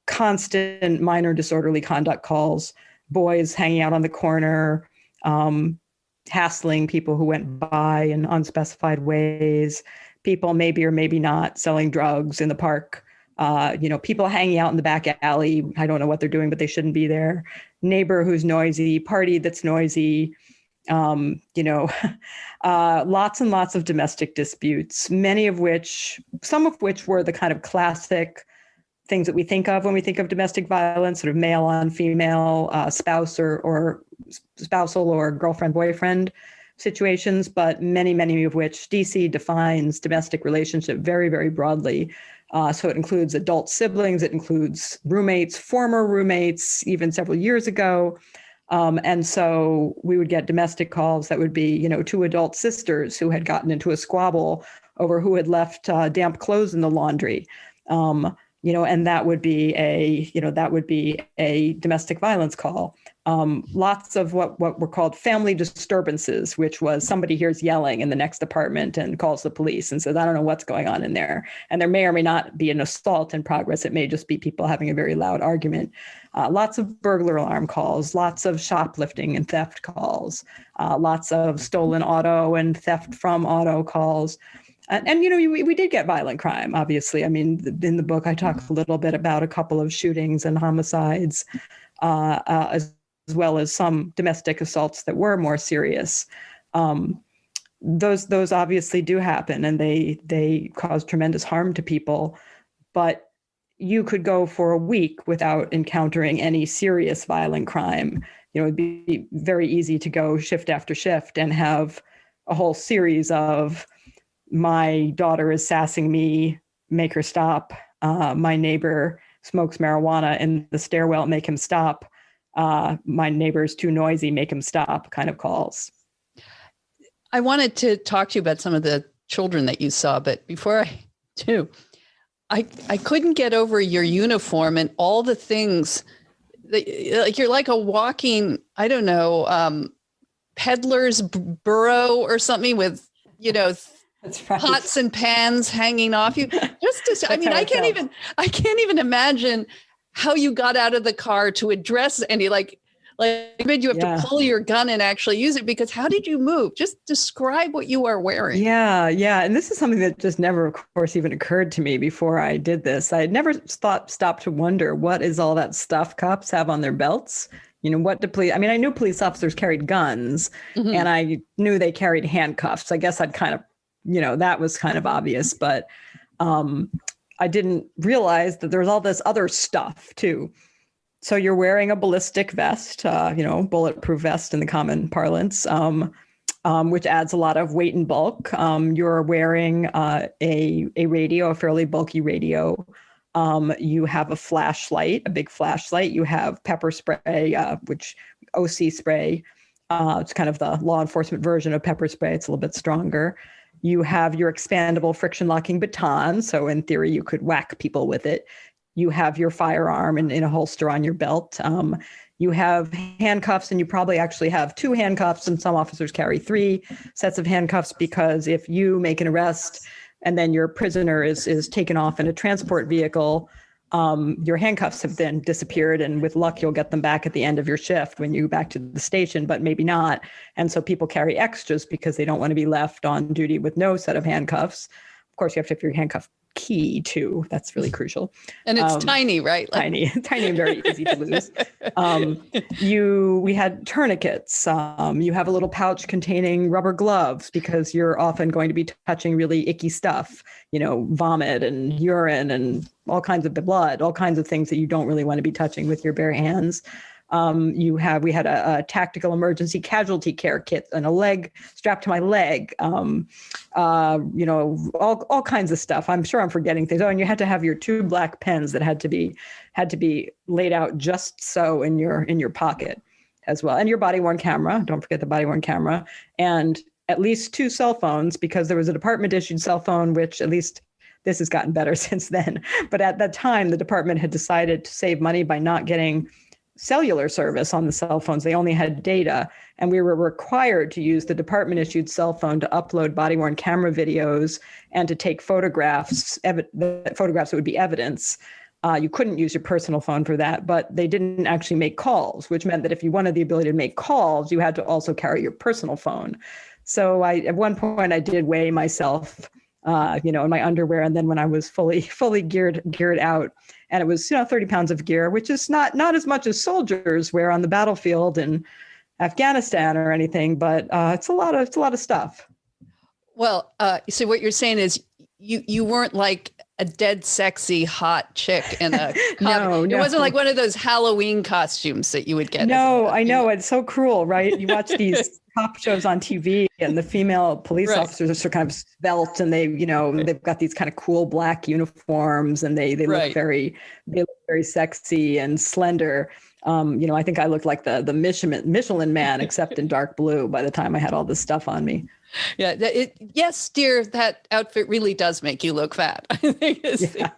constant minor disorderly conduct calls, boys hanging out on the corner, hassling people who went by in unspecified ways, people maybe or maybe not selling drugs in the park, people hanging out in the back alley. I don't know what they're doing, but they shouldn't be there. Neighbor who's noisy, party that's noisy. Lots and lots of domestic disputes, some of which were the kind of classic things that we think of when we think of domestic violence, sort of male on female, spouse or spousal or girlfriend, boyfriend situations, but many of which DC defines domestic relationship very, very broadly. So it includes adult siblings, it includes roommates, former roommates, even several years ago. And so we would get domestic calls that would be, two adult sisters who had gotten into a squabble over who had left damp clothes in the laundry. And that would be a domestic violence call. Lots of what were called family disturbances, which was somebody hears yelling in the next apartment and calls the police and says, I don't know what's going on in there. And there may or may not be an assault in progress. It may just be people having a very loud argument. Lots of burglar alarm calls, lots of shoplifting and theft calls, lots of stolen auto and theft from auto calls. And we did get violent crime, obviously. I mean, in the book, I talk a little bit about a couple of shootings and homicides, as well as some domestic assaults that were more serious. Those obviously do happen, and they cause tremendous harm to people. But you could go for a week without encountering any serious violent crime. It'd be very easy to go shift after shift and have a whole series of, my daughter is sassing me, make her stop. My neighbor smokes marijuana in the stairwell, make him stop. My neighbor's too noisy, make him stop kind of calls. I wanted to talk to you about some of the children that you saw, but before I do, I couldn't get over your uniform and all the things that, like, you're like a walking, I don't know, peddler's burro or something with, That's right. pots and pans hanging off you. I can't even imagine how you got out of the car to address any, like you have to pull your gun and actually use it, because how did you move? Just describe what you are wearing. Yeah. And this is something that just never, of course, even occurred to me before I did this. I had never stopped to wonder, what is all that stuff cops have on their belts? What do police, I knew police officers carried guns, mm-hmm. and I knew they carried handcuffs. I guess I'd kind of, that was kind of obvious, but I didn't realize that there's all this other stuff too. So you're wearing a ballistic vest, bulletproof vest in the common parlance, which adds a lot of weight and bulk. You're wearing a radio, a fairly bulky radio. You have a flashlight, a big flashlight. You have pepper spray, which OC spray. It's kind of the law enforcement version of pepper spray. It's a little bit stronger. You have your expandable friction locking baton. So in theory, you could whack people with it. You have your firearm in a holster on your belt. You have handcuffs, and you probably actually have 2 handcuffs, and some officers carry 3 sets of handcuffs, because if you make an arrest and then your prisoner is taken off in a transport vehicle, your handcuffs have then disappeared, and with luck, you'll get them back at the end of your shift when you go back to the station, but maybe not. And so people carry extras because they don't want to be left on duty with no set of handcuffs. Of course, you have to have your handcuff key too. That's really crucial. And it's tiny, right? Tiny and very easy to lose. We had tourniquets. You have a little pouch containing rubber gloves, because you're often going to be touching really icky stuff, vomit and urine and all kinds of blood, all kinds of things that you don't really want to be touching with your bare hands. We had a tactical emergency casualty care kit and a leg strapped to my leg, all kinds of stuff. I'm sure I'm forgetting things. Oh, and you had to have your 2 black pens that had to be laid out just so in your pocket as well. And your body worn camera. Don't forget the body worn camera, and at least 2 cell phones, because there was a department issued cell phone, which at least this has gotten better since then. But at that time, the department had decided to save money by not getting cellular service on the cell phones. They only had data, and we were required to use the department issued cell phone to upload body worn camera videos and to take photographs, photographs that would be evidence. You couldn't use your personal phone for that, but they didn't actually make calls, which meant that if you wanted the ability to make calls, you had to also carry your personal phone. So at one point I did weigh myself, in my underwear. And then when I was fully geared out, and it was, 30 pounds of gear, which is not as much as soldiers wear on the battlefield in Afghanistan or anything, but it's a lot of stuff. Well, so what you're saying is you weren't like a dead sexy hot chick in a no. It wasn't like one of those Halloween costumes that you would get. No, I know. It's so cruel, right? You watch these cop shows on TV, and the female police Right. officers are sort of kind of svelte, and they've got these kind of cool black uniforms, and they Right. look very sexy and slender. I think I looked like the Michelin man, except in dark blue by the time I had all this stuff on me. Yeah. Yes, dear, that outfit really does make you look fat. I think Yeah.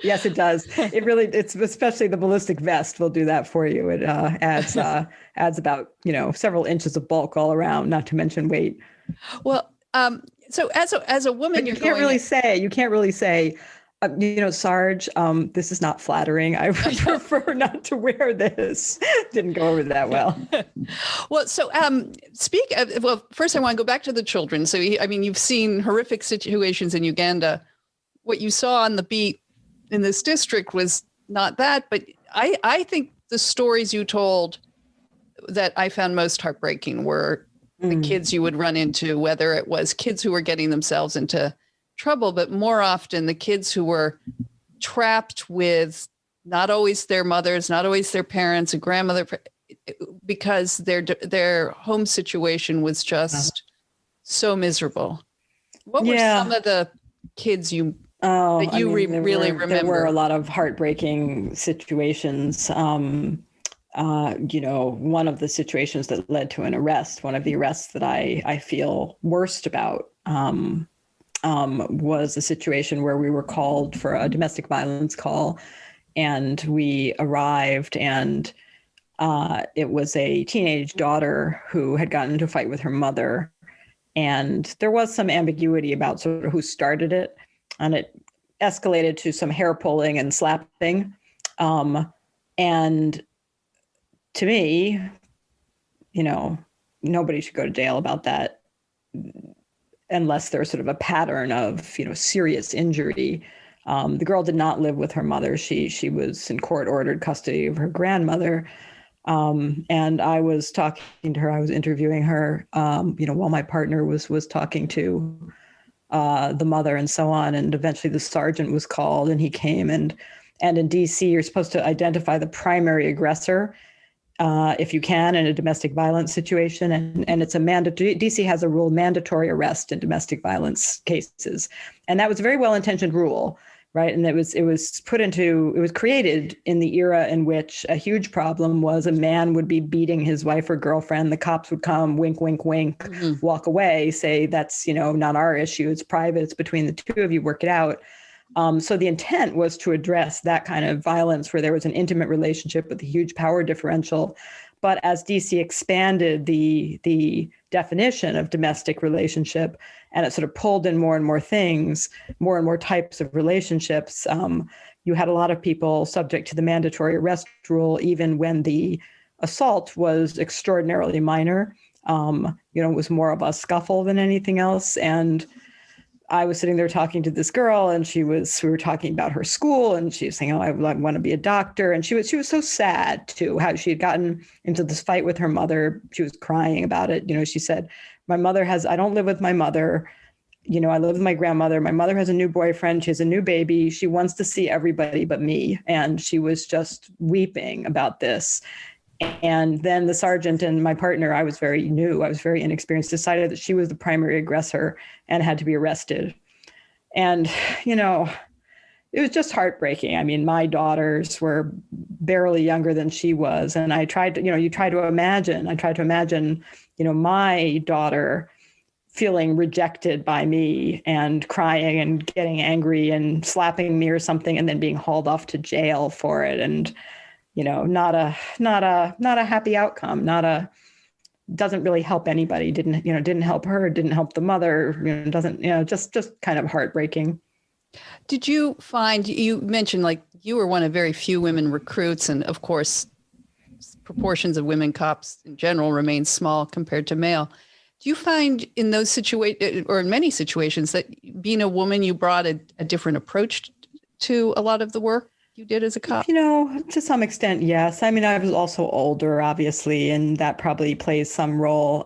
Yes, it does. It's especially the ballistic vest will do that for you. It adds about, several inches of bulk all around, not to mention weight. Well, so as a woman, But you can't really say, Sarge, this is not flattering. I would prefer not to wear this. Didn't go over that well. Well, so first I want to go back to the children. So, you've seen horrific situations in Uganda. What you saw on the beat in this district was not that, but I think the stories you told that I found most heartbreaking were the kids you would run into, whether it was kids who were getting themselves into trouble, but more often the kids who were trapped with not always their mothers, not always their parents, a grandmother, because their home situation was just so miserable. What were some of the kids that you really remember? There were a lot of heartbreaking situations. One of the situations that led to an arrest, one of the arrests that I feel worst about, was a situation where we were called for a domestic violence call, and we arrived, and it was a teenage daughter who had gotten into a fight with her mother, and there was some ambiguity about sort of who started it, and it escalated to some hair pulling and slapping, and to me, nobody should go to jail about that unless there's sort of a pattern of, serious injury. The girl did not live with her mother. She was in court-ordered custody of her grandmother. And I was talking to her, I was interviewing her, while my partner was talking to the mother and so on. And eventually the sergeant was called, and he came. And in DC, you're supposed to identify the primary aggressor if you can in a domestic violence situation. And it's DC has a rule, mandatory arrest in domestic violence cases. And that was a very well-intentioned rule, right? And it was created in the era in which a huge problem was a man would be beating his wife or girlfriend. The cops would come, wink, wink, wink, walk away, say, that's, not our issue. It's private. It's between the two of you, work it out. So the intent was to address that kind of violence where there was an intimate relationship with a huge power differential. But as DC expanded the definition of domestic relationship, and it sort of pulled in more and more things, more and more types of relationships, you had a lot of people subject to the mandatory arrest rule, even when the assault was extraordinarily minor. It was more of a scuffle than anything else. And I was sitting there talking to this girl, and we were talking about her school, and she was saying, I want to be a doctor. And she was so sad too, how she had gotten into this fight with her mother. She was crying about it. She said, I don't live with my mother. I live with my grandmother. My mother has a new boyfriend. She has a new baby. She wants to see everybody but me. And she was just weeping about this. And then the sergeant and my partner, I was very inexperienced, decided that she was the primary aggressor and had to be arrested. And, it was just heartbreaking. My daughters were barely younger than she was. And I tried to, I tried to imagine, my daughter feeling rejected by me and crying and getting angry and slapping me or something, and then being hauled off to jail for it. And not a happy outcome, doesn't really help anybody. Didn't help her, didn't help the mother, just kind of heartbreaking. Did you find, you mentioned like you were one of very few women recruits, and of course, proportions of women cops in general remain small compared to male. Do you find in those situations, or in many situations, that being a woman, you brought a different approach to a lot of the work you did as a cop? To some extent, yes. I was also older, obviously, and that probably plays some role.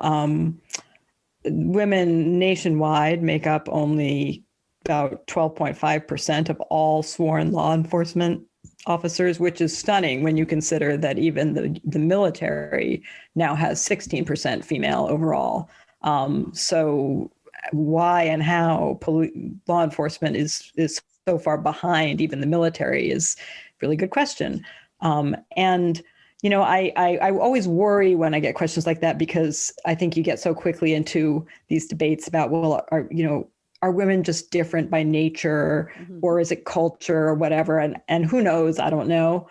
Women nationwide make up only about 12.5% of all sworn law enforcement officers, which is stunning when you consider that even the military now has 16% female overall. So why and how law enforcement is so far behind even the military is a really good question. And I always worry when I get questions like that, because I think you get so quickly into these debates about, well, are women just different by nature, or is it culture or whatever? And who knows? I don't know.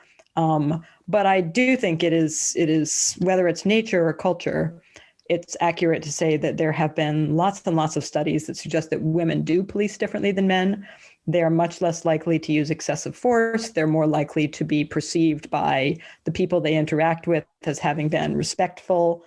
But I do think it is whether it's nature or culture, it's accurate to say that there have been lots and lots of studies that suggest that women do police differently than men. They're much less likely to use excessive force. They're more likely to be perceived by the people they interact with as having been respectful.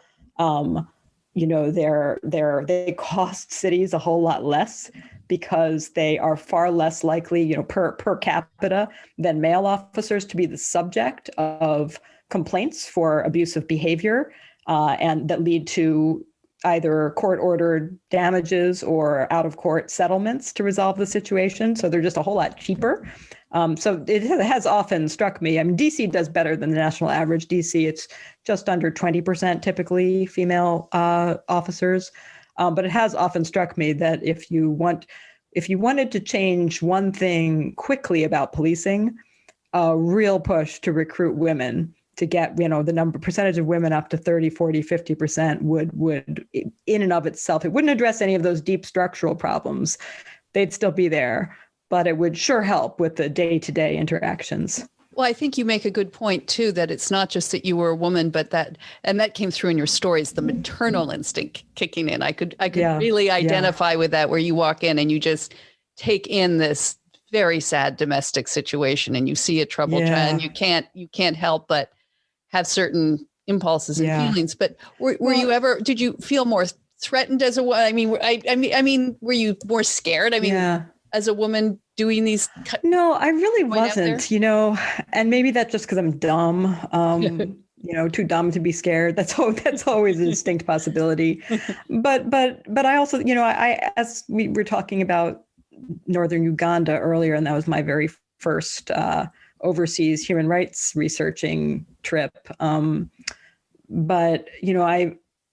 They cost cities a whole lot less because they are far less likely, per capita than male officers to be the subject of complaints for abusive behavior, and that lead to either court-ordered damages or out-of-court settlements to resolve the situation. So they're just a whole lot cheaper. So it has often struck me. I mean, DC does better than the national average. DC, it's just under 20% typically female officers. But it has often struck me that if you wanted to change one thing quickly about policing, a real push to recruit women to get, the percentage of women up to 30, 40, 50% would in and of itself, it wouldn't address any of those deep structural problems. They'd still be there, but it would sure help with the day-to-day interactions. Well, I think you make a good point too, that it's not just that you were a woman, but that came through in your stories, the maternal instinct kicking in. I could really identify with that, where you walk in and you just take in this very sad domestic situation and you see a troubled child and you can't help but have certain impulses and feelings. But did you feel more threatened as a woman? I mean, were you more scared? As a woman doing these? No, I really wasn't, and maybe that's just because I'm dumb, too dumb to be scared. That's always a distinct possibility. But I also, as we were talking about northern Uganda earlier, and that was my very first overseas human rights researching trip. But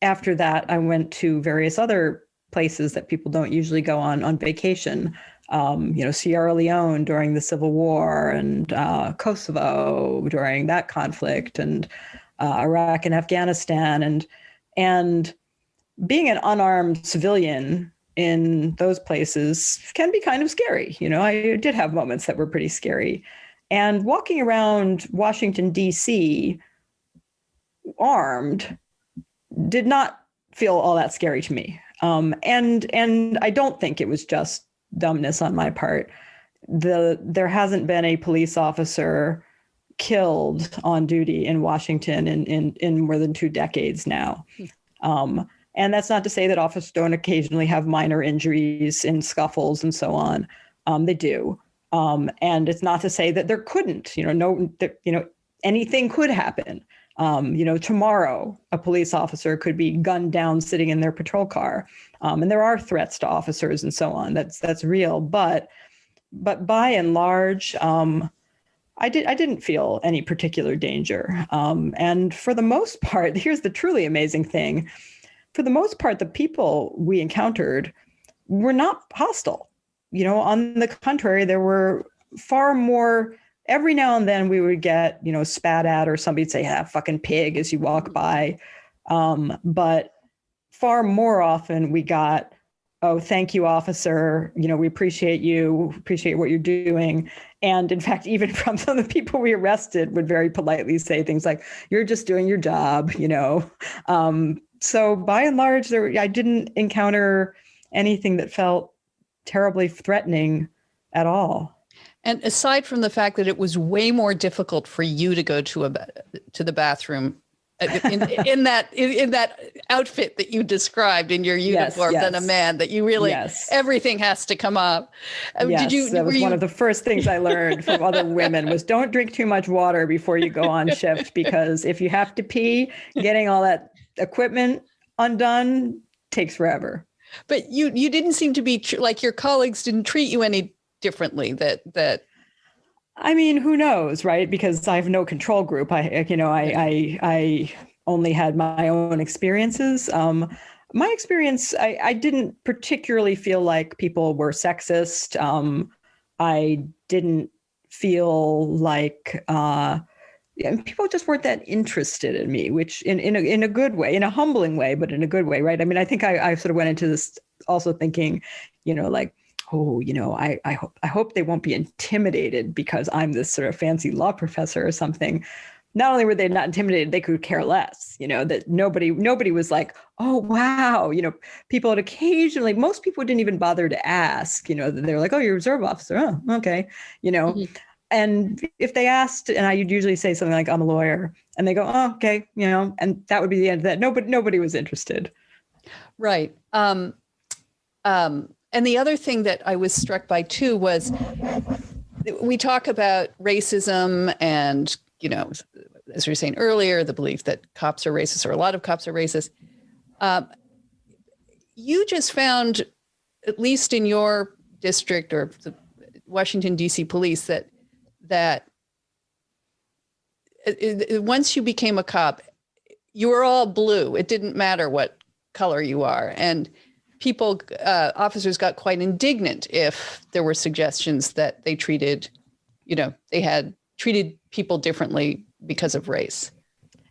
after that, I went to various other places that people don't usually go on vacation. Sierra Leone during the Civil War, and Kosovo during that conflict, and Iraq and Afghanistan, and being an unarmed civilian in those places can be kind of scary. I did have moments that were pretty scary. And walking around Washington, D.C. armed did not feel all that scary to me. And I don't think it was just dumbness on my part. There hasn't been a police officer killed on duty in Washington in more than 2 decades now. And that's not to say that officers don't occasionally have minor injuries in scuffles and so on. They do. And it's not to say that there couldn't, anything could happen. Tomorrow a police officer could be gunned down sitting in their patrol car. And there are threats to officers and so on. That's real. But by and large, I didn't feel any particular danger. And for the most part, here's the truly amazing thing. For the most part, the people we encountered were not hostile. On the contrary, there were far more. Every now and then we would get, spat at, or somebody'd say, fucking pig, as you walk by. But far more often we got, oh, thank you, officer. We appreciate you, appreciate what you're doing. And in fact, even from some of the people we arrested would very politely say things like, you're just doing your job, So by and large, I didn't encounter anything that felt terribly threatening at all. And aside from the fact that it was way more difficult for you to go to the bathroom in that outfit that you described in your uniform than a man, that you really everything has to come up. That was one of the first things I learned from other women was don't drink too much water before you go on shift, because if you have to pee, getting all that equipment undone takes forever. But you didn't seem to be like your colleagues didn't treat you any differently. I mean, who knows, right? Because I have no control group. I only had my own experiences. My experience, I didn't particularly feel like people were sexist. I didn't feel like people just weren't that interested in me, which in a good way, in a humbling way, but in a good way, right? I mean, I think I sort of went into this also thinking, like, oh, I hope they won't be intimidated because I'm this sort of fancy law professor or something. Not only were they not intimidated, they could care less, that nobody was like, oh, wow. People had occasionally, most people didn't even bother to ask, they're like, oh, you're a reserve officer. Oh, okay. Mm-hmm. And if they asked, and I would usually say something like, I'm a lawyer, and they go, oh, okay. And that would be the end of that. Nobody was interested. Right. And the other thing that I was struck by too was we talk about racism and, as we were saying earlier, the belief that cops are racist or a lot of cops are racist. You just found, at least in your district or the Washington, D.C. police, that once you became a cop, you were all blue. It didn't matter what color you are. And officers got quite indignant if there were suggestions that they had treated people differently because of race.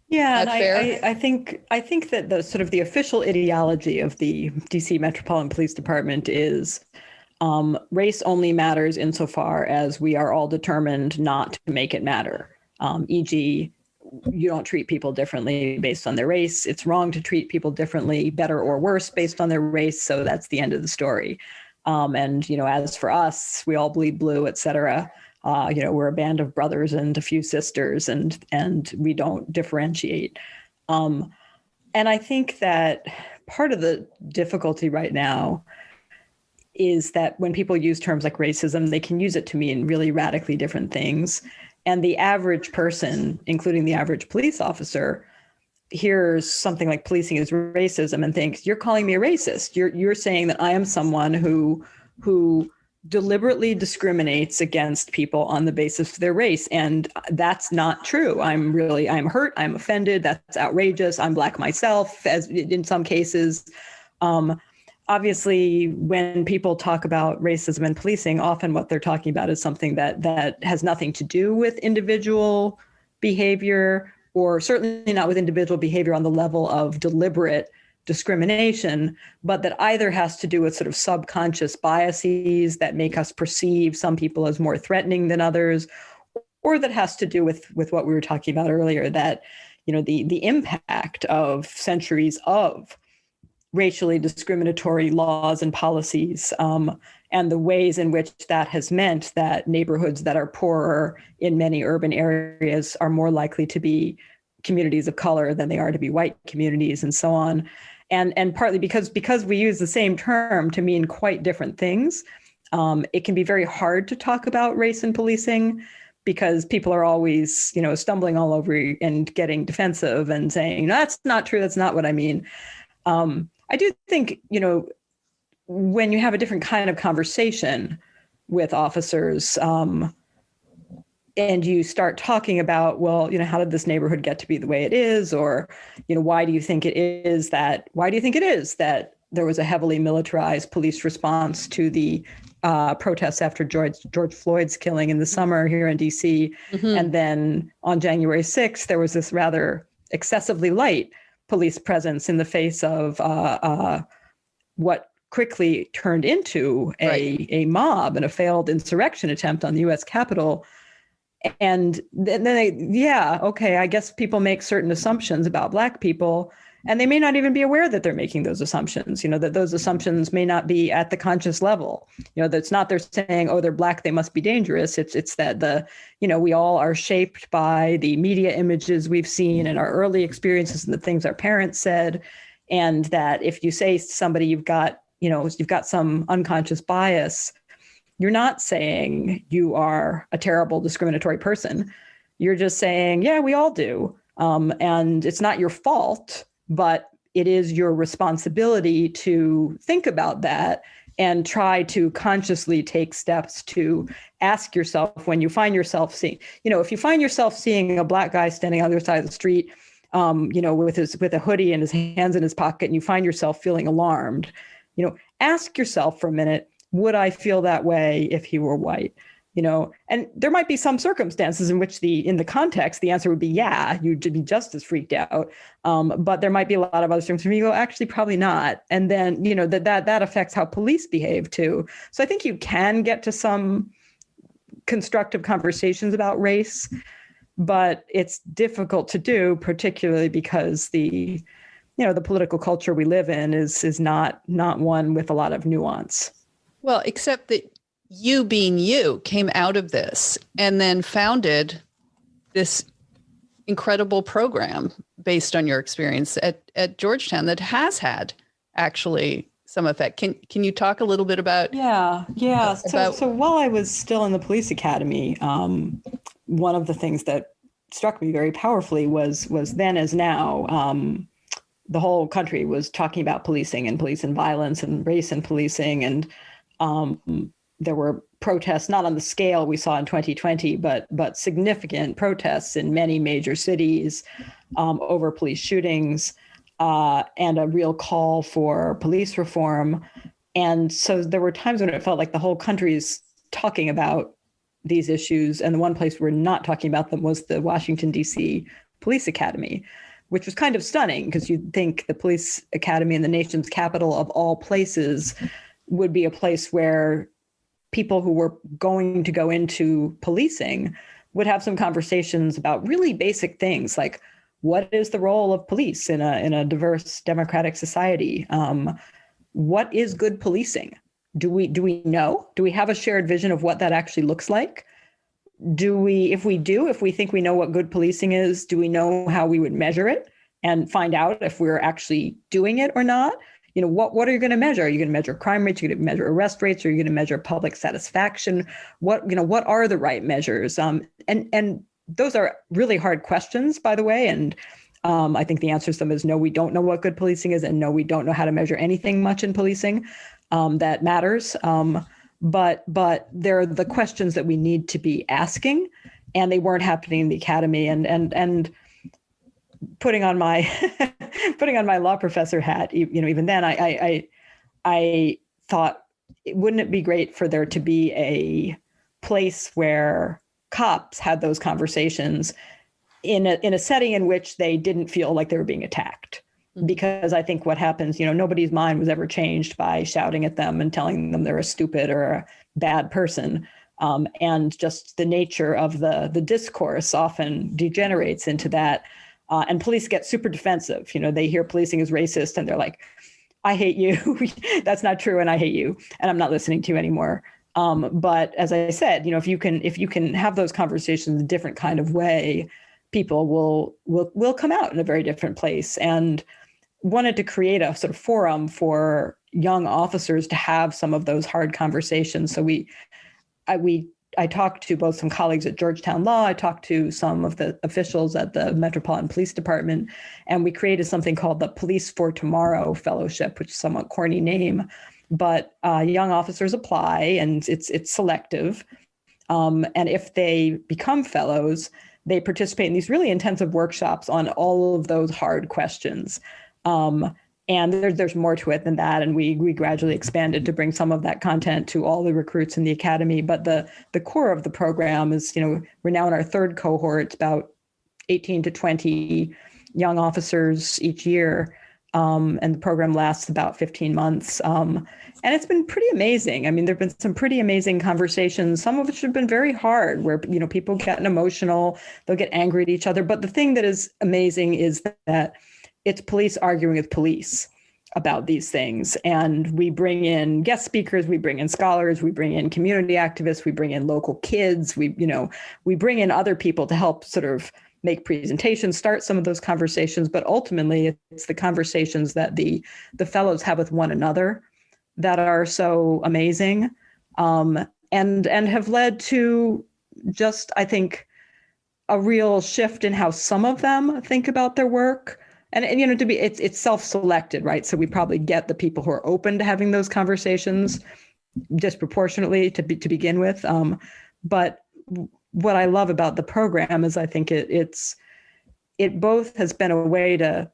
Yeah, and I think that the sort of the official ideology of the DC Metropolitan Police Department is race only matters insofar as we are all determined not to make it matter. E.g., you don't treat people differently based on their race. It's wrong to treat people differently, better or worse, based on their race. So that's the end of the story. And, as for us, we all bleed blue, et cetera. We're a band of brothers and a few sisters, and we don't differentiate. And I think that part of the difficulty right now is that when people use terms like racism, they can use it to mean really radically different things. And the average person, including the average police officer, hears something like policing is racism and thinks, you're calling me a racist. You're saying that I am someone who deliberately discriminates against people on the basis of their race. And that's not true. I'm hurt. I'm offended. That's outrageous. I'm Black myself, as in some cases. Obviously, when people talk about racism and policing, often what they're talking about is something that has nothing to do with individual behavior, or certainly not with individual behavior on the level of deliberate discrimination, but that either has to do with sort of subconscious biases that make us perceive some people as more threatening than others, or that has to do with what we were talking about earlier, that, the impact of centuries of racially discriminatory laws and policies, and the ways in which that has meant that neighborhoods that are poorer in many urban areas are more likely to be communities of color than they are to be white communities, and so on. And partly because we use the same term to mean quite different things, it can be very hard to talk about race and policing, because people are always, stumbling all over and getting defensive and saying, no, that's not true. That's not what I mean. I do think, when you have a different kind of conversation with officers, and you start talking about, well, how did this neighborhood get to be the way it is? Or, why do you think it is that there was a heavily militarized police response to the protests after George Floyd's killing in the summer here in DC? Mm-hmm. And then on January 6th, there was this rather excessively light police presence in the face of what quickly turned into a mob and a failed insurrection attempt on the U.S. Capitol. And then I guess people make certain assumptions about Black people, and they may not even be aware that they're making those assumptions, that those assumptions may not be at the conscious level. That's not they're saying, oh, they're Black, they must be dangerous. It's that we all are shaped by the media images we've seen and our early experiences and the things our parents said. And that if you say to somebody, you've got some unconscious bias, you're not saying you are a terrible discriminatory person. You're just saying, yeah, we all do. And it's not your fault, but it is your responsibility to think about that and try to consciously take steps to ask yourself when you find yourself seeing, if you find yourself seeing a Black guy standing on the other side of the street, with a hoodie and his hands in his pocket, and you find yourself feeling alarmed, ask yourself for a minute, would I feel that way if he were white? And there might be some circumstances in which in the context, the answer would be, yeah, you'd be just as freaked out. But there might be a lot of other things where you go, actually, probably not. And then, that affects how police behave too. So I think you can get to some constructive conversations about race, but it's difficult to do, particularly because the political culture we live in is not one with a lot of nuance. Well, except that you being you came out of this and then founded this incredible program based on your experience at Georgetown that has had actually some effect. Can you talk a little bit about? Yeah. So while I was still in the police academy, one of the things that struck me very powerfully was then as now, the whole country was talking about policing and police and violence and race and policing. And there were protests, not on the scale we saw in 2020, but significant protests in many major cities over police shootings and a real call for police reform. And so there were times when it felt like the whole country's talking about these issues. And the one place we're not talking about them was the Washington, D.C. Police Academy, which was kind of stunning because you'd think the police academy in the nation's capital of all places would be a place where people who were going to go into policing would have some conversations about really basic things like, what is the role of police in a diverse democratic society? What is good policing? Do we know? Do we have a shared vision of what that actually looks like? If we think we know what good policing is, do we know how we would measure it and find out if we're actually doing it or not? What are you going to measure? Are you going to measure crime rates? Are you going to measure arrest rates? Are you going to measure public satisfaction? What are the right measures? And those are really hard questions, by the way. And I think the answer to them is no, we don't know what good policing is. And no, we don't know how to measure anything much in policing that matters. But they're the questions that we need to be asking, and they weren't happening in the academy. And putting on my law professor hat, even then, I thought, wouldn't it be great for there to be a place where cops had those conversations in a setting in which they didn't feel like they were being attacked? Because I think what happens, nobody's mind was ever changed by shouting at them and telling them they're a stupid or a bad person. And just the nature of the discourse often degenerates into that. And police get super defensive. They hear policing is racist and they're like, I hate you. That's not true. And I hate you. And I'm not listening to you anymore. But as I said, if you can have those conversations in a different kind of way, people will come out in a very different place. And wanted to create a sort of forum for young officers to have some of those hard conversations. So I talked to both some colleagues at Georgetown Law. I talked to some of the officials at the Metropolitan Police Department, and we created something called the Police for Tomorrow Fellowship, which is a somewhat corny name, but young officers apply, and it's selective. And if they become fellows, they participate in these really intensive workshops on all of those hard questions. And there's more to it than that. And we gradually expanded to bring some of that content to all the recruits in the academy. But the core of the program is, we're now in our third cohort, about 18 to 20 young officers each year. And the program lasts about 15 months. And it's been pretty amazing. I mean, there've been some pretty amazing conversations, some of which have been very hard, where, people get emotional, they'll get angry at each other. But the thing that is amazing is that it's police arguing with police about these things. And we bring in guest speakers, we bring in scholars, we bring in community activists, we bring in local kids, we bring in other people to help sort of make presentations, start some of those conversations. But ultimately, it's the conversations that the fellows have with one another that are so amazing, and have led to just, I think, a real shift in how some of them think about their work. and to be, it's self-selected, right? So we probably get the people who are open to having those conversations disproportionately to begin with. But what I love about the program is I think it both has been a way to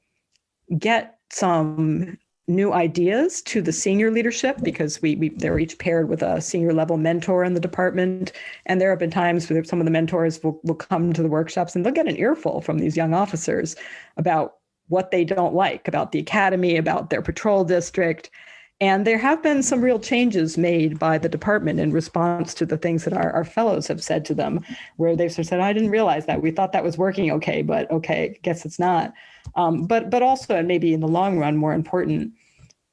get some new ideas to the senior leadership, because they're each paired with a senior level mentor in the department. And there have been times where some of the mentors will come to the workshops and they'll get an earful from these young officers about what they don't like about the academy, about their patrol district. And there have been some real changes made by the department in response to the things that our fellows have said to them, where they've sort of said, I didn't realize that. We thought that was working okay, but okay, guess it's not. But also, and maybe in the long run, more important,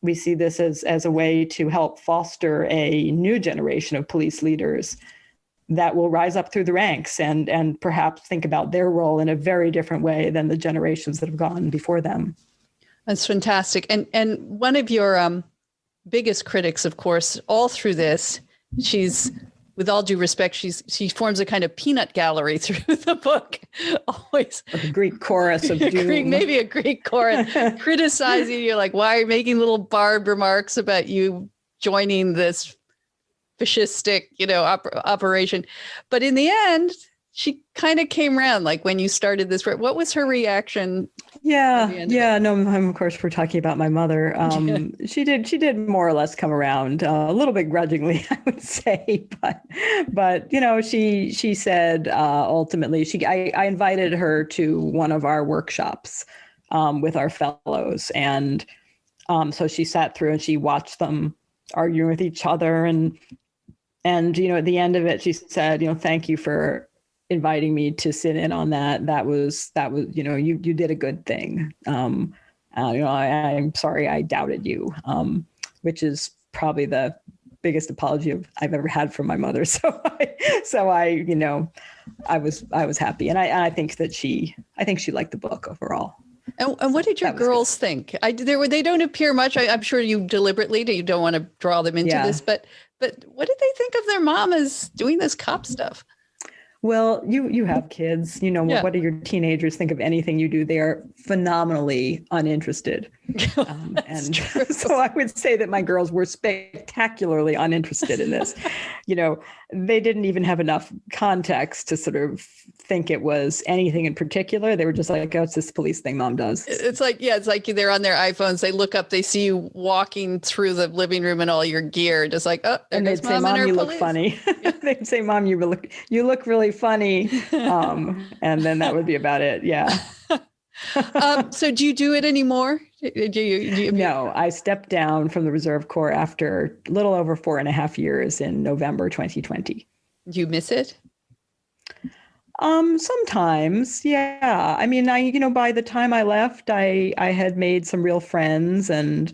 we see this as a way to help foster a new generation of police leaders that will rise up through the ranks and perhaps think about their role in a very different way than the generations that have gone before them. That's fantastic. And one of your biggest critics, of course, all through this, she's, with all due respect, she forms a kind of peanut gallery through the book, always a Greek chorus of doom. Maybe a Greek chorus criticizing you, like, why are you making little barbed remarks about you joining this fascistic, operation? But in the end, she kind of came around. Like when you started this, what was her reaction? Yeah. No, of course, we're talking about my mother. She did more or less come around, a little bit grudgingly, I would say, but she said ultimately I invited her to one of our workshops with our fellows, and so she sat through and she watched them arguing with each other, and at the end of it, she said, thank you for inviting me to sit in on that. That was, you did a good thing. I'm sorry I doubted you, which is probably the biggest apology I've ever had from my mother. So I was happy. And I think she liked the book overall. And what did your girls think? They don't appear much. I'm sure you deliberately you don't want to draw them into this, but what did they think of their mom as doing this cop stuff? Well, you have kids, What do your teenagers think of anything you do? They are phenomenally uninterested. And so I would say that my girls were spectacularly uninterested in this. They didn't even have enough context to sort of think it was anything in particular. They were just like, oh, it's this police thing mom does. It's like they're on their iPhones. They look up, they see you walking through the living room in all your gear. Just like, oh, and they'd say, Mom, you look funny. They'd say, Mom, you look really funny. And then that would be about it. Yeah. So do you do it anymore? No, I stepped down from the Reserve Corps after a little over 4.5 years in November 2020. Do you miss it? Sometimes, yeah. I mean, by the time I left, I had made some real friends, and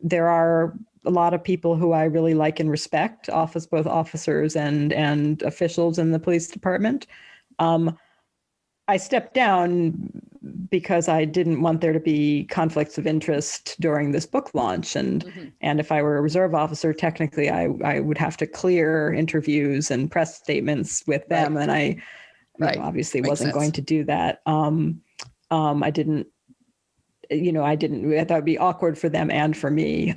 there are a lot of people who I really like and respect, both officers and officials in the police department. I stepped down because I didn't want there to be conflicts of interest during this book launch. And if I were a reserve officer, technically I would have to clear interviews and press statements with them. Right. And I obviously wasn't going to do that. I didn't, I thought it'd be awkward for them and for me.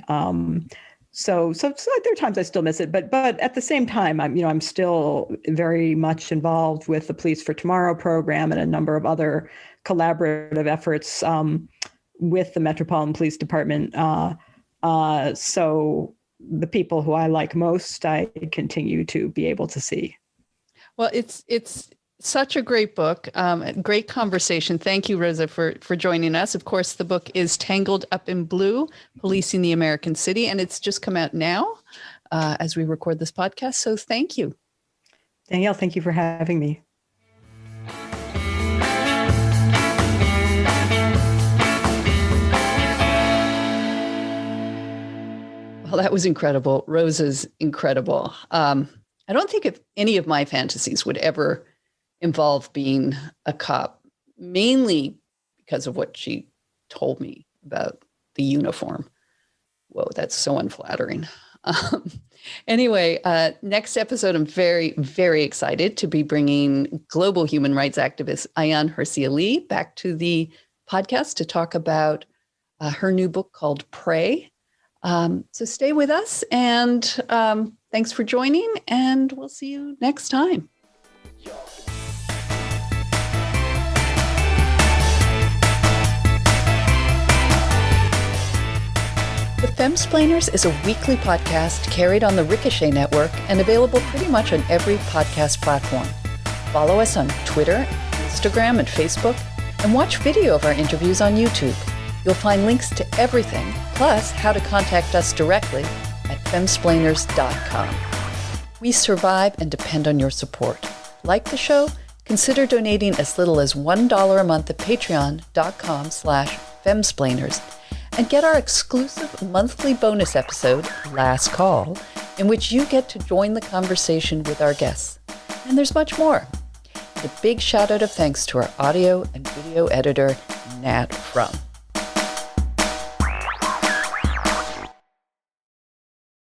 So there are times I still miss it, but at the same time, I'm still very much involved with the Police for Tomorrow program and a number of other collaborative efforts with the Metropolitan Police Department. So the people who I like most, I continue to be able to see. Well, it's such a great book, great conversation. Thank you, Rosa, for joining us. Of course, the book is Tangled Up in Blue, Policing the American City, and it's just come out now as we record this podcast. So thank you. Danielle, thank you for having me. Well, that was incredible. Rosa's incredible. I don't think if any of my fantasies would ever involve being a cop, mainly because of what she told me about the uniform. Whoa, that's so unflattering. Anyway, next episode, I'm very, very excited to be bringing global human rights activist Ayaan Hirsi Ali back to the podcast to talk about her new book called Pray. So stay with us, and thanks for joining, and we'll see you next time. The Femsplainers is a weekly podcast carried on the Ricochet Network and available pretty much on every podcast platform. Follow us on Twitter, Instagram, and Facebook, and watch video of our interviews on YouTube. You'll find links to everything, plus how to contact us directly at femsplainers.com. We survive and depend on your support. Like the show? Consider donating as little as $1 a month at patreon.com/femsplainers and get our exclusive monthly bonus episode, Last Call, in which you get to join the conversation with our guests. And there's much more. And a big shout out of thanks to our audio and video editor, Nat Frum.